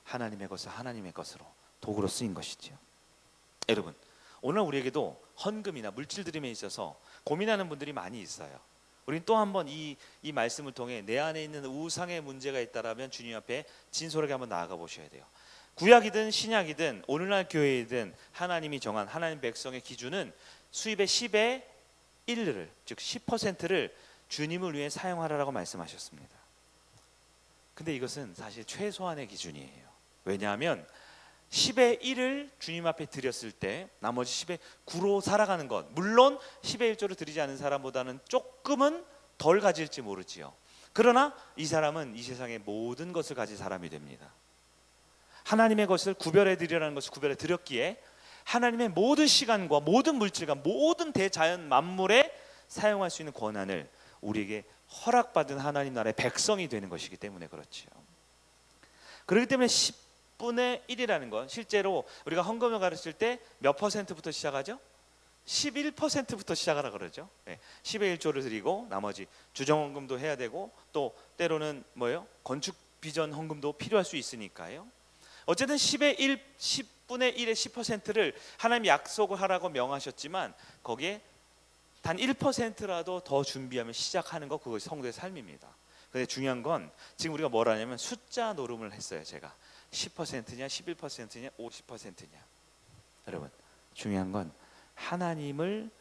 하나님의 것을 하나님의 것으로 도구로 쓰인 것이죠. 여러분, 오늘 우리에게도 헌금이나 물질 드림에 있어서 고민하는 분들이 많이 있어요. 우린 또 한 번 이 말씀을 통해 내 안에 있는 우상의 문제가 있다라면 주님 앞에 진솔하게 한번 나아가 보셔야 돼요. 구약이든 신약이든 오늘날 교회이든 하나님이 정한 하나님 백성의 기준은 수입의 10의 1을, 즉 10%를 주님을 위해 사용하라고 말씀하셨습니다. 근데 이것은 사실 최소한의 기준이에요. 왜냐하면 10의 1을 주님 앞에 드렸을 때 나머지 10의 9로 살아가는 것, 물론 10의 1조를 드리지 않은 사람보다는 조금은 덜 가질지 모르지요. 그러나 이 사람은 이 세상의 모든 것을 가진 사람이 됩니다. 하나님의 것을 구별해 드리라는 것을 구별해 드렸기에 하나님의 모든 시간과 모든 물질과 모든 대자연 만물에 사용할 수 있는 권한을 우리에게 허락받은 하나님 나라의 백성이 되는 것이기 때문에 그렇지요. 그렇기 때문에 10분의 1이라는 건 실제로 우리가 헌금을 가르칠 때 몇 퍼센트부터 시작하죠? 11%부터 시작하라 그러죠. 10의 1조를 드리고 나머지 주정헌금도 해야 되고 또 때로는 뭐예요? 건축 비전 헌금도 필요할 수 있으니까요. 어쨌든 10의 1, 10분의 1의 10%를 하나님이 약속을 하라고 명하셨지만 거기에 단 1%라도 더 준비하면 시작하는 것, 그것이 성도의 삶입니다. 근데 중요한 건 지금 우리가 뭘 하냐면 숫자 노름을 했어요. 제가 10%냐 11%냐 50%냐. 여러분 중요한 건 하나님을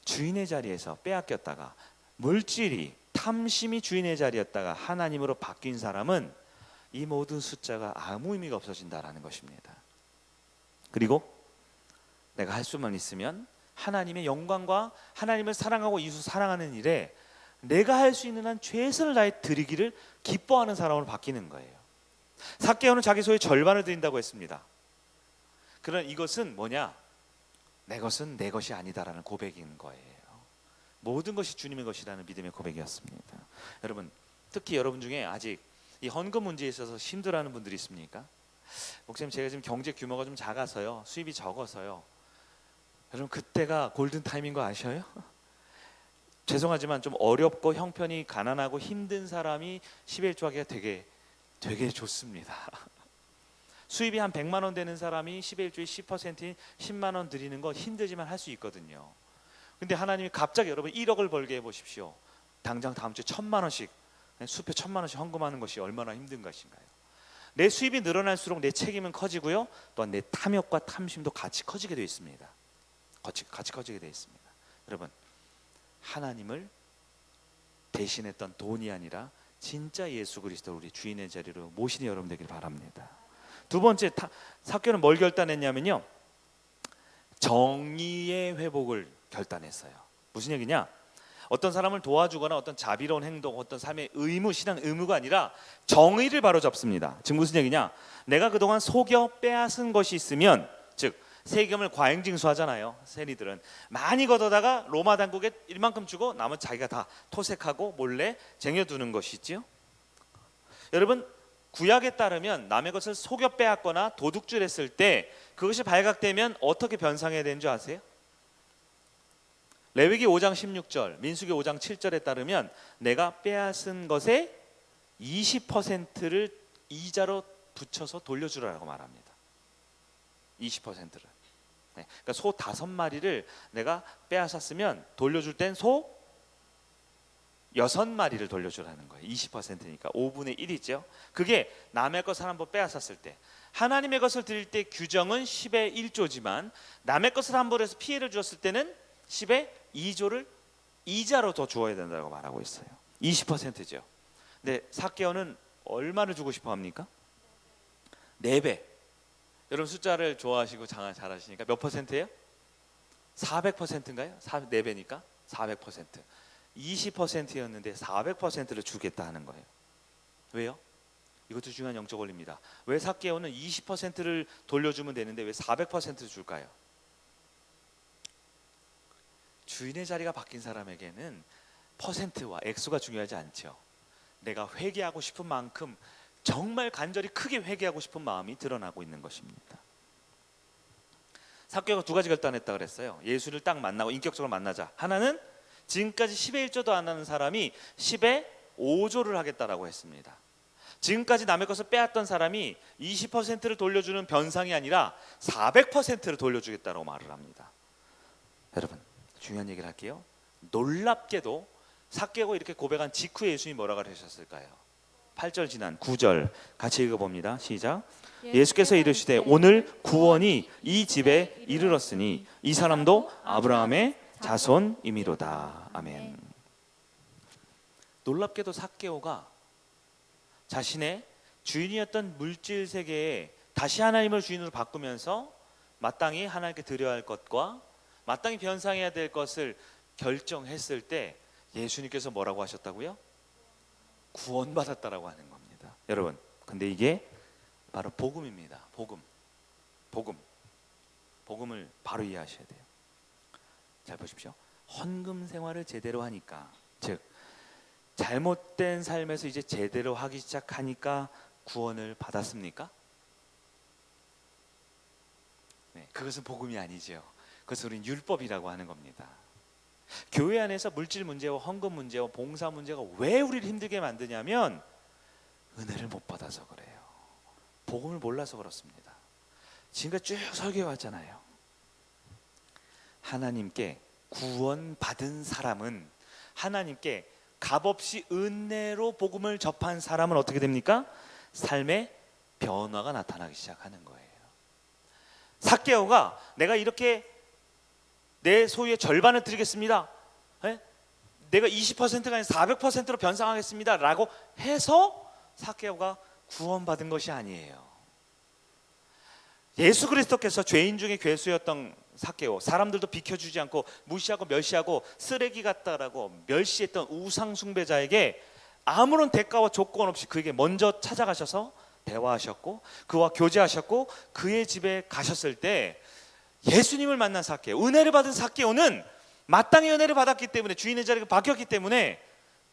주인의 자리에서 빼앗겼다가 물질이 탐심이 주인의 자리였다가 하나님으로 바뀐 사람은 이 모든 숫자가 아무 의미가 없어진다라는 것입니다. 그리고 내가 할 수만 있으면 하나님의 영광과 하나님을 사랑하고 이웃을 사랑하는 일에 내가 할 수 있는 한 최선을 다해 드리기를 기뻐하는 사람으로 바뀌는 거예요. 삭개오는 자기 소유의 절반을 드린다고 했습니다. 그러나 이것은 뭐냐? 내 것은 내 것이 아니다라는 고백인 거예요. 모든 것이 주님의 것이라는 믿음의 고백이었습니다. 여러분, 특히 여러분 중에 아직 이 헌금 문제에 있어서 힘들어하는 분들이 있습니까? 목사님, 제가 지금 경제 규모가 좀 작아서요, 수입이 적어서요. 여러분, 그때가 골든 타임인 거 아셔요? 죄송하지만 좀 어렵고 형편이 가난하고 힘든 사람이 11조 하기가 되게 좋습니다. 수입이 한 100만 원 되는 사람이 11조의 10%인 10만 원 드리는 거 힘들지만 할 수 있거든요. 근데 하나님이 갑자기 여러분 1억을 벌게 해보십시오. 당장 다음 주에 1,000만 원씩, 수표 1,000만 원씩 헌금하는 것이 얼마나 힘든 것인가요? 내 수입이 늘어날수록 내 책임은 커지고요, 또한 내 탐욕과 탐심도 같이 커지게 되어 있습니다. 같이 커지게 되어 있습니다. 여러분, 하나님을 대신했던 돈이 아니라 진짜 예수 그리스도 우리 주인의 자리로 모시는 여러분 되길 바랍니다. 두 번째, 삭개오는 뭘 결단했냐면요, 정의의 회복을 결단했어요. 무슨 얘기냐? 어떤 사람을 도와주거나 어떤 자비로운 행동, 어떤 삶의 의무, 신앙 의무가 아니라 정의를 바로잡습니다. 즉 무슨 얘기냐? 내가 그동안 속여 빼앗은 것이 있으면, 즉 세금을 과잉징수하잖아요. 세리들은 많이 걷어다가 로마 당국에 일만큼 주고 남은 자기가 다 토색하고 몰래 쟁여두는 것이지요. 여러분, 구약에 따르면 남의 것을 속여 빼앗거나 도둑질했을 때 그것이 발각되면 어떻게 변상해야 되는 줄 아세요? 레위기 5장 16절, 민수기 5장 7절에 따르면 내가 빼앗은 것의 20%를 이자로 붙여서 돌려주라고 말합니다. 20%를. 그러니까 소 5마리를 내가 빼앗았으면 돌려줄 땐 소 6마리를 돌려주라는 거예요. 20%니까 5분의 1이죠. 그게 남의 것을 한번 빼앗았을 때, 하나님의 것을 드릴 때 규정은 10의 1조지만 남의 것을 함부로 해서 피해를 주었을 때는 10의 2조를 이자로 더 주어야 된다고 말하고 있어요. 20%죠. 근데 삭개오는 얼마를 주고 싶어 합니까? 4배. 여러분 숫자를 좋아하시고 잘하시니까 몇 퍼센트예요? 400%인가요? 4배니까 400%. 20%였는데 400%를 주겠다 하는 거예요. 왜요? 이것도 중요한 영적 원리입니다. 왜 삭개오는 20%를 돌려주면 되는데 왜 400%를 줄까요? 주인의 자리가 바뀐 사람에게는 퍼센트와 액수가 중요하지 않죠. 내가 회개하고 싶은 만큼 정말 간절히 크게 회개하고 싶은 마음이 드러나고 있는 것입니다. 삭개오가 2가지 결단했다 그랬어요. 예수를 딱 만나고 인격적으로 만나자. 하나는 지금까지 10의 1조도 안 하는 사람이 10의 5조를 하겠다라고 했습니다. 지금까지 남의 것을 빼앗던 사람이 20%를 돌려주는 변상이 아니라 400%를 돌려주겠다고 말을 합니다. 여러분, 중요한 얘기를 할게요. 놀랍게도 삭개오가 이렇게 고백한 직후에 예수님이 뭐라고 하셨을까요? 8절 지난 9절 같이 읽어봅니다. 시작. 예수께서 이르시되 오늘 구원이 이 집에 이르렀으니 이 사람도 아브라함의 자손이미로다. 아멘. 놀랍게도 삭개오가 자신의 주인이었던 물질 세계에 다시 하나님을 주인으로 바꾸면서 마땅히 하나님께 드려야 할 것과 마땅히 변상해야 될 것을 결정했을 때 예수님께서 뭐라고 하셨다고요? 구원받았다라고 하는 겁니다. 여러분, 근데 이게 바로 복음입니다. 복음을 바로 이해하셔야 돼요. 잘 보십시오. 헌금 생활을 제대로 하니까, 즉 잘못된 삶에서 이제 제대로 하기 시작하니까 구원을 받았습니까? 네, 그것은 복음이 아니죠. 그것을 우리는 율법이라고 하는 겁니다. 교회 안에서 물질 문제와 헌금 문제와 봉사 문제가 왜 우리를 힘들게 만드냐면 은혜를 못 받아서 그래요. 복음을 몰라서 그렇습니다. 지금까지 쭉 설교해 왔잖아요. 하나님께 구원받은 사람은, 하나님께 값없이 은혜로 복음을 접한 사람은 어떻게 됩니까? 삶의 변화가 나타나기 시작하는 거예요. 삭개오가 내가 이렇게 내 소유의 절반을 드리겠습니다, 내가 20%가 아니라 400%로 변상하겠습니다 라고 해서 삭개오가 구원받은 것이 아니에요. 예수 그리스도께서 죄인 중에 괴수였던 삭개오, 사람들도 비켜주지 않고 무시하고 멸시하고 쓰레기 같다라고 멸시했던 우상 숭배자에게 아무런 대가와 조건 없이 그에게 먼저 찾아가셔서 대화하셨고 그와 교제하셨고 그의 집에 가셨을 때 예수님을 만난 삭개오, 은혜를 받은 삭개오는 마땅히 은혜를 받았기 때문에, 주인의 자리가 바뀌었기 때문에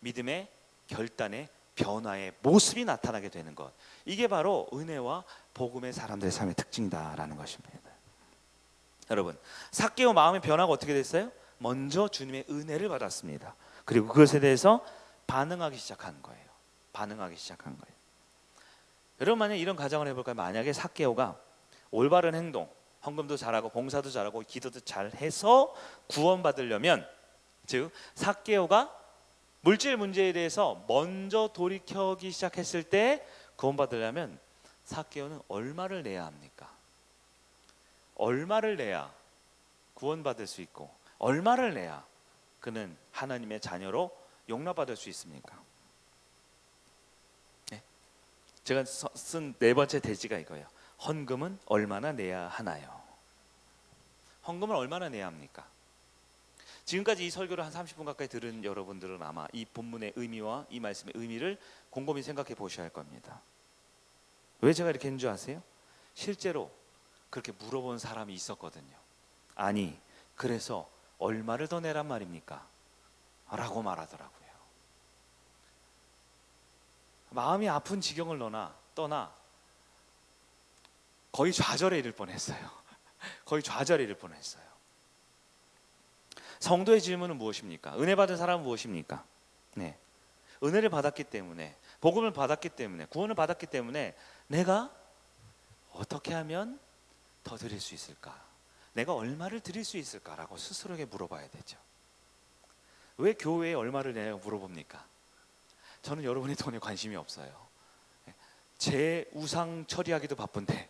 믿음의 결단의 변화의 모습이 나타나게 되는 것, 이게 바로 은혜와 복음의 사람들의 삶의 특징이다라는 것입니다. 여러분, 삭개오 마음의 변화가 어떻게 됐어요? 먼저 주님의 은혜를 받았습니다. 그리고 그것에 대해서 반응하기 시작한 거예요. 여러분, 만약에 이런 가정을 해볼까요? 만약에 삭개오가 올바른 행동, 헌금도 잘하고 봉사도 잘하고 기도도 잘해서 구원받으려면, 즉 삭개오가 물질 문제에 대해서 먼저 돌이켜기 시작했을 때 구원받으려면 삭개오는 얼마를 내야 합니까? 얼마를 내야 구원받을 수 있고 얼마를 내야 그는 하나님의 자녀로 용납받을 수 있습니까? 네. 제가 쓴 네 번째 대지가 이거예요. 헌금은 얼마나 내야 하나요? 헌금을 얼마나 내야 합니까? 지금까지 이 설교를 한 30분 가까이 들은 여러분들은 아마 이 본문의 의미와 이 말씀의 의미를 곰곰이 생각해 보셔야 할 겁니다. 왜 제가 이렇게 했는 줄 아세요? 실제로 그렇게 물어본 사람이 있었거든요. 아니, 그래서 얼마를 더 내란 말입니까? 라고 말하더라고요. 마음이 아픈 지경을 떠나 거의 좌절에 이를 뻔했어요. 성도의 질문은 무엇입니까? 은혜 받은 사람은 무엇입니까? 네, 은혜를 받았기 때문에, 복음을 받았기 때문에, 구원을 받았기 때문에 내가 어떻게 하면 더 드릴 수 있을까? 내가 얼마를 드릴 수 있을까라고 스스로에게 물어봐야 되죠. 왜 교회에 얼마를 내냐고 물어봅니까? 저는 여러분의 돈에 관심이 없어요. 제 우상 처리하기도 바쁜데,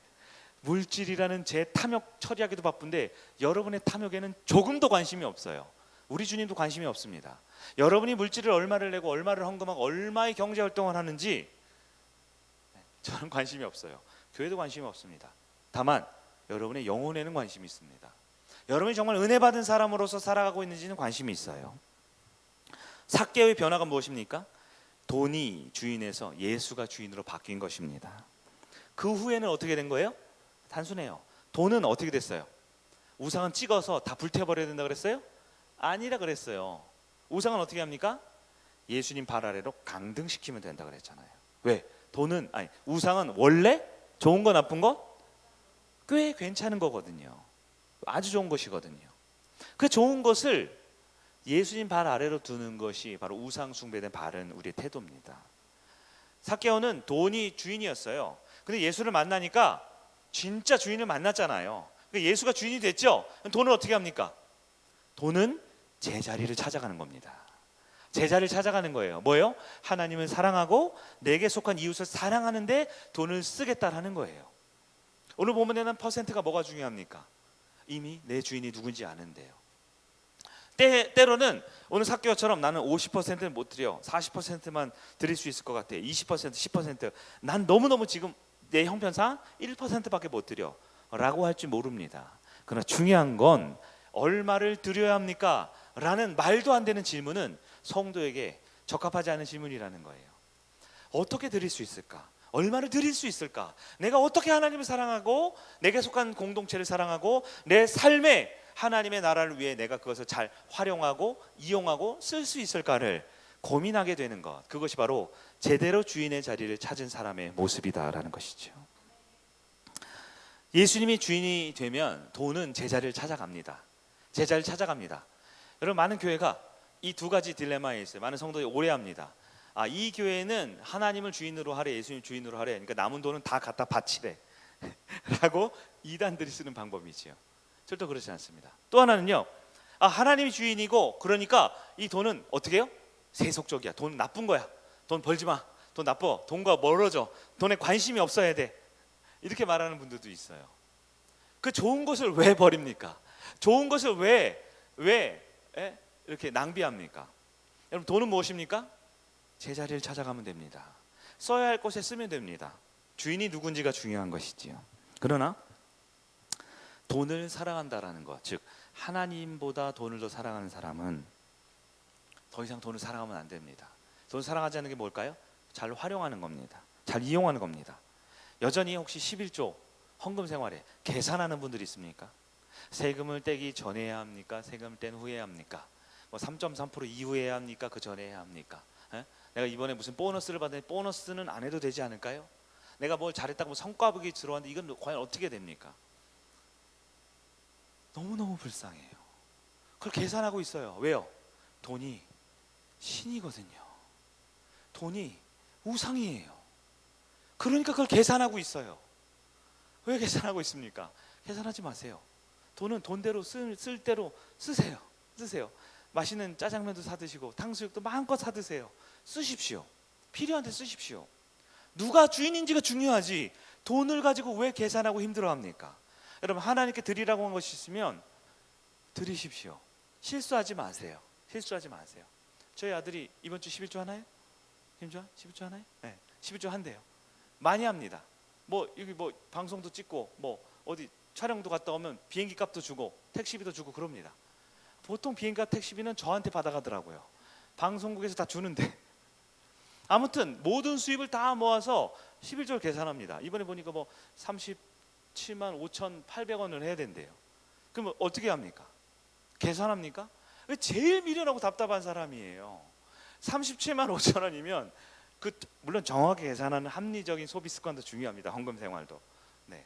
물질이라는 제 탐욕 처리하기도 바쁜데 여러분의 탐욕에는 조금도 관심이 없어요. 우리 주님도 관심이 없습니다. 여러분이 물질을 얼마를 내고 얼마를 헌금하고 얼마의 경제활동을 하는지 저는 관심이 없어요. 교회도 관심이 없습니다. 다만 여러분의 영혼에는 관심이 있습니다. 여러분이 정말 은혜 받은 사람으로서 살아가고 있는지는 관심이 있어요. 삭개오의 변화가 무엇입니까? 돈이 주인에서 예수가 주인으로 바뀐 것입니다. 그 후에는 어떻게 된 거예요? 단순해요. 돈은 어떻게 됐어요? 우상은 찍어서 다 불태워버려야 된다 그랬어요? 아니라 그랬어요. 우상은 어떻게 합니까? 예수님 발 아래로 강등시키면 된다 그랬잖아요. 왜? 우상은 원래 좋은 거 나쁜 거? 꽤 괜찮은 거거든요. 아주 좋은 것이거든요. 그 좋은 것을 예수님 발 아래로 두는 것이 바로 우상 숭배된 바른 우리의 태도입니다. 삭개오는 돈이 주인이었어요. 근데 예수를 만나니까 진짜 주인을 만났잖아요. 그러니까 예수가 주인이 됐죠. 돈을 어떻게 합니까? 돈은 제자리를 찾아가는 겁니다. 제자를 찾아가는 거예요. 뭐예요? 하나님을 사랑하고 내게 속한 이웃을 사랑하는데 돈을 쓰겠다라는 거예요. 오늘 본문에는 퍼센트가 뭐가 중요합니까? 이미 내 주인이 누군지 아는데요. 때로는 오늘 삭개오처럼 나는 50%는 못 드려, 40%만 드릴 수 있을 것 같아, 20%, 10%, 난 너무너무 지금 내 형편상 1%밖에 못 드려 라고 할지 모릅니다. 그러나 중요한 건 얼마를 드려야 합니까? 라는 말도 안 되는 질문은 성도에게 적합하지 않은 질문이라는 거예요. 어떻게 드릴 수 있을까? 얼마를 드릴 수 있을까? 내가 어떻게 하나님을 사랑하고 내게 속한 공동체를 사랑하고 내 삶에 하나님의 나라를 위해 내가 그것을 잘 활용하고 이용하고 쓸 수 있을까를 고민하게 되는 것, 그것이 바로 제대로 주인의 자리를 찾은 사람의 모습이다라는 것이죠. 예수님이 주인이 되면 돈은 제자를 찾아갑니다. 제자를 찾아갑니다. 여러분, 많은 교회가 이 두 가지 딜레마에 있어요. 많은 성도들이 오해합니다. 이 교회는 하나님을 주인으로 하래, 예수님 주인으로 하래, 그러니까 남은 돈은 다 갖다 바치래 라고 이단들이 쓰는 방법이지요. 절대 그렇지 않습니다. 또 하나는요, 하나님이 주인이고 그러니까 이 돈은 어떻게 해요? 세속적이야. 돈 나쁜 거야. 돈 벌지 마. 돈 나빠. 돈과 멀어져. 돈에 관심이 없어야 돼. 이렇게 말하는 분들도 있어요. 그 좋은 것을 왜 버립니까? 좋은 것을 왜 이렇게 낭비합니까? 여러분, 돈은 무엇입니까? 제자리를 찾아가면 됩니다. 써야 할 곳에 쓰면 됩니다. 주인이 누군지가 중요한 것이지요. 그러나 돈을 사랑한다라는 것, 즉 하나님보다 돈을 더 사랑하는 사람은 더 이상 돈을 사랑하면 안 됩니다. 돈을 사랑하지 않는 게 뭘까요? 잘 활용하는 겁니다. 잘 이용하는 겁니다. 여전히 혹시 11조 헌금 생활에 계산하는 분들이 있습니까? 세금을 떼기 전에 해야 합니까? 세금을 뗀 후에 해야 합니까? 뭐 3.3% 이후에 해야 합니까? 그 전에 해야 합니까? 내가 이번에 무슨 보너스를 받았는데 보너스는 안 해도 되지 않을까요? 내가 뭘 잘했다고 성과급이 들어왔는데 이건 과연 어떻게 됩니까? 너무너무 불쌍해요. 그걸 계산하고 있어요. 왜요? 돈이 신이거든요. 돈이 우상이에요. 그러니까 그걸 계산하고 있어요. 왜 계산하고 있습니까? 계산하지 마세요. 돈은 돈대로 쓸 대로 쓰세요. 맛있는 짜장면도 사 드시고 탕수육도 마음껏 사 드세요. 쓰십시오. 필요한 데 쓰십시오. 누가 주인인지가 중요하지 돈을 가지고 왜 계산하고 힘들어합니까? 여러분, 하나님께 드리라고 한 것이 있으면 드리십시오. 실수하지 마세요. 저희 아들이 이번 주 11조 하나요? 김주환 11조 하나요? 네, 11조 한대요. 많이 합니다. 여기 방송도 찍고 어디 촬영도 갔다 오면 비행기 값도 주고 택시비도 주고 그럽니다. 보통 비행기값 택시비는 저한테 받아가더라고요. 방송국에서 다 주는데 아무튼 모든 수입을 다 모아서 11조를 계산합니다. 이번에 보니까 37만 5,800원을 해야 된대요. 그럼 어떻게 합니까? 계산합니까? 제일 미련하고 답답한 사람이에요. 37만 5천 원이면 물론 정확하게 계산하는 합리적인 소비 습관도 중요합니다. 헌금 생활도. 네.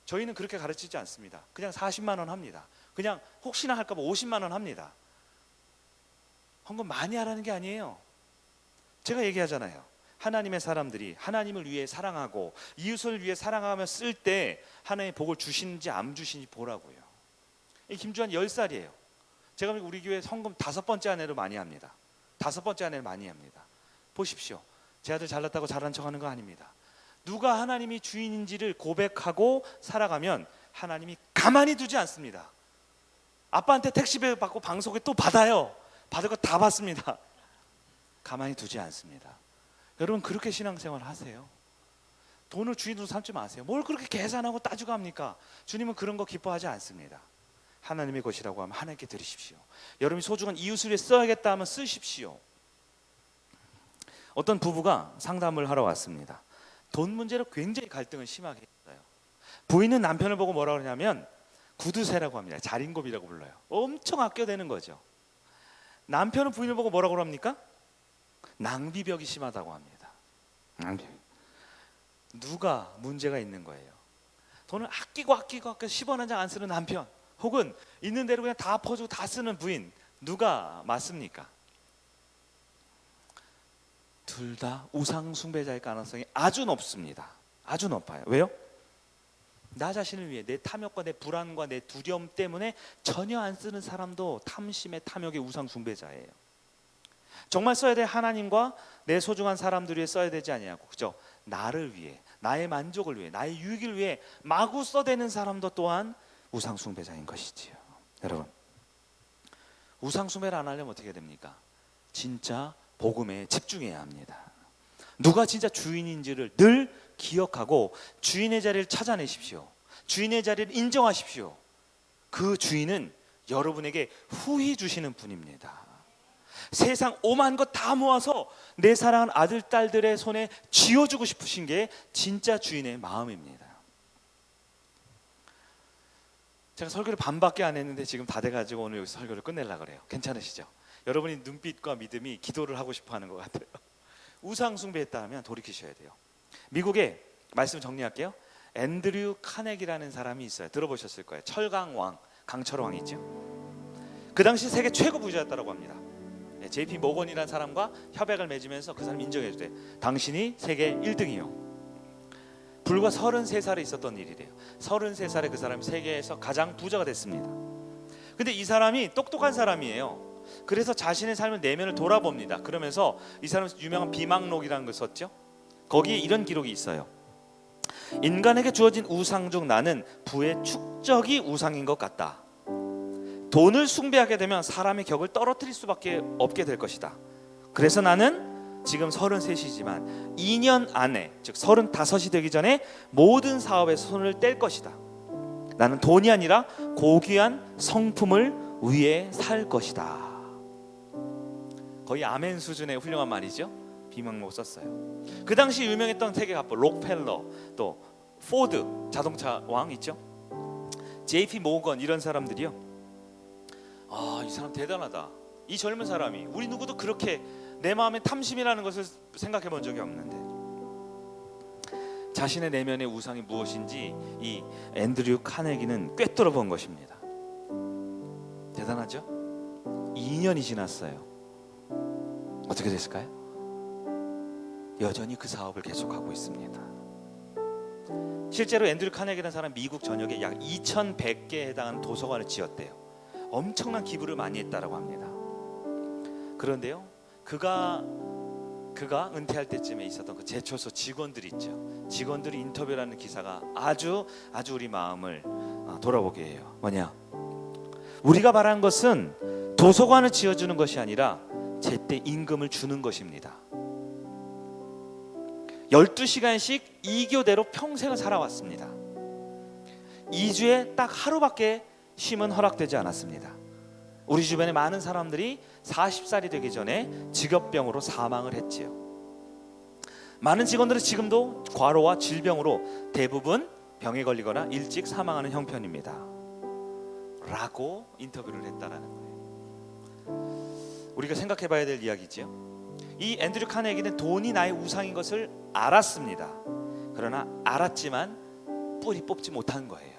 저희는 그렇게 가르치지 않습니다. 그냥 40만 원 합니다. 그냥 혹시나 할까봐 50만 원 합니다. 헌금 많이 하라는 게 아니에요. 제가 얘기하잖아요. 하나님의 사람들이 하나님을 위해 사랑하고 이웃을 위해 사랑하며 쓸 때 하나님의 복을 주시는지 안 주시는지 보라고요. 이 김주환 10살이에요. 제가 우리 교회 헌금 5번째 아내로 많이 합니다. 5번째 아내를 많이 합니다. 보십시오. 제 아들 잘났다고 잘난 척하는 거 아닙니다. 누가 하나님이 주인인지를 고백하고 살아가면 하나님이 가만히 두지 않습니다. 아빠한테 택시비 받고 방송에 또 받아요. 받을 거 다 받습니다. 가만히 두지 않습니다. 여러분, 그렇게 신앙생활 하세요. 돈을 주인으로 삼지 마세요. 뭘 그렇게 계산하고 따지고 합니까? 주님은 그런 거 기뻐하지 않습니다. 하나님의 것이라고 하면 하나님께 드리십시오. 여러분이 소중한 이웃을 위해 써야겠다 하면 쓰십시오. 어떤 부부가 상담을 하러 왔습니다. 돈 문제로 굉장히 갈등을 심하게 했어요. 부인은 남편을 보고 뭐라 그러냐면 구두쇠라고 합니다. 자린고비라고 불러요. 엄청 아껴대는 거죠. 남편은 부인을 보고 뭐라고 그럽니까? 낭비벽이 심하다고 합니다. 누가 문제가 있는 거예요? 돈을 아끼고 10원 한 장 안 쓰는 남편, 혹은 있는 대로 그냥 다 퍼주고 다 쓰는 부인, 누가 맞습니까? 둘 다 우상 숭배자일 가능성이 아주 높습니다. 아주 높아요. 왜요? 나 자신을 위해 내 탐욕과 내 불안과 내 두려움 때문에 전혀 안 쓰는 사람도 탐심의 탐욕의 우상 숭배자예요. 정말 써야 될 하나님과 내 소중한 사람들 위해 써야 되지 아니하고, 그죠? 나를 위해, 나의 만족을 위해, 나의 유익을 위해 마구 써대는 사람도 또한 우상 숭배자인 것이지요. 여러분, 우상 숭배를 안 하려면 어떻게 됩니까? 진짜 복음에 집중해야 합니다. 누가 진짜 주인인지를 늘 기억하고 주인의 자리를 찾아내십시오. 주인의 자리를 인정하십시오. 그 주인은 여러분에게 후히 주시는 분입니다. 세상 오만 것 다 모아서 내 사랑하는 아들, 딸들의 손에 쥐어주고 싶으신 게 진짜 주인의 마음입니다. 제가 설교를 반밖에 안 했는데 지금 다 돼가지고 오늘 여기서 설교를 끝내려고 그래요. 괜찮으시죠? 여러분이 눈빛과 믿음이 기도를 하고 싶어 하는 것 같아요. 우상 숭배했다 하면 돌이키셔야 돼요. 미국에, 말씀 정리할게요, 앤드류 카네기라는 사람이 있어요. 들어보셨을 거예요. 철강왕, 강철왕 있죠. 그 당시 세계 최고 부자였다고 합니다. JP 모건이라는 사람과 협약을 맺으면서 그 사람 인정해 주대. 당신이 세계 1등이요. 불과 33살에 있었던 일이래요. 33살에 그 사람이 세계에서 가장 부자가 됐습니다. 근데 이 사람이 똑똑한 사람이에요. 그래서 자신의 삶을 내면을 돌아봅니다. 그러면서 이 사람은 유명한 비망록이라는 걸 썼죠. 거기에 이런 기록이 있어요. 인간에게 주어진 우상 중 나는 부의 축적이 우상인 것 같다. 돈을 숭배하게 되면 사람의 격을 떨어뜨릴 수밖에 없게 될 것이다. 그래서 나는 지금 33이지만 2년 안에, 즉 35이 되기 전에 모든 사업에서 손을 뗄 것이다. 나는 돈이 아니라 고귀한 성품을 위해 살 것이다. 거의 아멘 수준의 훌륭한 말이죠. 비망록 썼어요. 그 당시 유명했던 세계 갑부 록펠러, 또 포드 자동차 왕 있죠. JP 모건, 이런 사람들이요. 이 사람 대단하다. 이 젊은 사람이, 우리 누구도 그렇게 내 마음에 탐심이라는 것을 생각해 본 적이 없는데, 자신의 내면의 우상이 무엇인지 이 앤드류 카네기는 꿰뚫어 본 것입니다. 대단하죠? 2년이 지났어요. 어떻게 됐을까요? 여전히 그 사업을 계속하고 있습니다. 실제로 앤드류 카네기라는 사람 미국 전역에 약 2100개에 해당하는 도서관을 지었대요. 엄청난 기부를 많이 했다라고 합니다. 그런데요, 그가 은퇴할 때쯤에 있었던 그 제초소 직원들이 있죠. 직원들이 인터뷰라는 기사가 아주 우리 마음을 돌아보게 해요. 뭐냐? 우리가 바라는 것은 도서관을 지어주는 것이 아니라 제때 임금을 주는 것입니다. 12시간씩 2교대로 평생을 살아왔습니다. 2주에 딱 하루밖에 쉼은 허락되지 않았습니다. 우리 주변에 많은 사람들이 40살이 되기 전에 직업병으로 사망을 했지요. 많은 직원들은 지금도 과로와 질병으로 대부분 병에 걸리거나 일찍 사망하는 형편입니다. 라고 인터뷰를 했다라는 거예요. 우리가 생각해 봐야 될 이야기지요. 이 앤드류 카네기는 돈이 나의 우상인 것을 알았습니다. 그러나 알았지만 뿌리 뽑지 못한 거예요.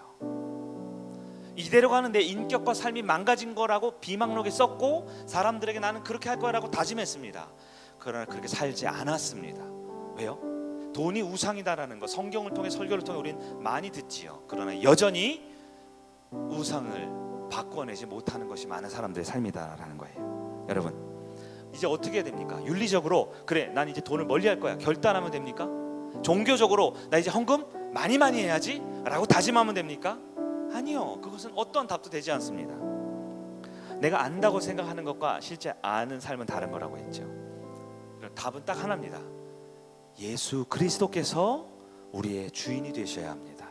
이대로 가는 내 인격과 삶이 망가진 거라고 비망록에 썼고, 사람들에게 나는 그렇게 할 거라고 다짐했습니다. 그러나 그렇게 살지 않았습니다. 왜요? 돈이 우상이다라는 거 성경을 통해, 설교를 통해 우리는 많이 듣지요. 그러나 여전히 우상을 바꿔내지 못하는 것이 많은 사람들의 삶이다라는 거예요. 여러분, 이제 어떻게 해야 됩니까? 윤리적으로 그래, 난 이제 돈을 멀리할 거야 결단하면 됩니까? 종교적으로 나 이제 헌금 많이 해야지 라고 다짐하면 됩니까? 아니요. 그것은 어떠한 답도 되지 않습니다. 내가 안다고 생각하는 것과 실제 아는 삶은 다른 거라고 했죠. 답은 딱 하나입니다. 예수 그리스도께서 우리의 주인이 되셔야 합니다.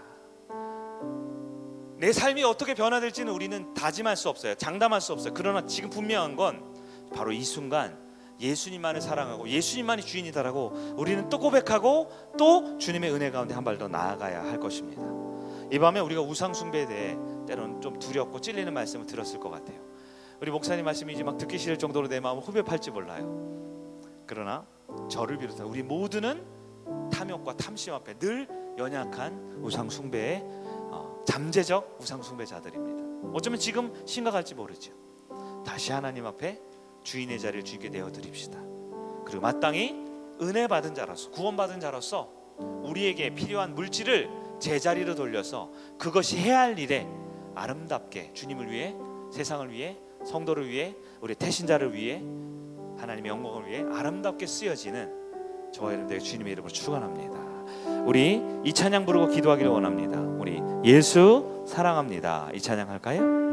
내 삶이 어떻게 변화될지는 우리는 다짐할 수 없어요. 장담할 수 없어요. 그러나 지금 분명한 건 바로 이 순간 예수님만을 사랑하고 예수님만이 주인이다라고 우리는 또 고백하고 또 주님의 은혜 가운데 한 발 더 나아가야 할 것입니다. 이 밤에 우리가 우상 숭배에 대해 때로는 좀 두렵고 찔리는 말씀을 들었을 것 같아요. 우리 목사님 말씀이 이제 막 듣기 싫을 정도로 내 마음을 후벼팔지 몰라요. 그러나 저를 비롯한 우리 모두는 탐욕과 탐심 앞에 늘 연약한 우상 숭배의 잠재적 우상 숭배자들입니다. 어쩌면 지금 심각할지 모르죠. 다시 하나님 앞에 주인의 자리를 주인께 내어드립시다. 그리고 마땅히 은혜 받은 자로서, 구원받은 자로서 우리에게 필요한 물질을 제자리로 돌려서 그것이 해야 할 일에 아름답게 주님을 위해, 세상을 위해, 성도를 위해, 우리 태신자를 위해 하나님의 영광을 위해 아름답게 쓰여지는 저와 여러분들에게 주님의 이름으로 축원합니다. 우리 이 찬양 부르고 기도하기를 원합니다. 우리 예수 사랑합니다. 이 찬양 할까요?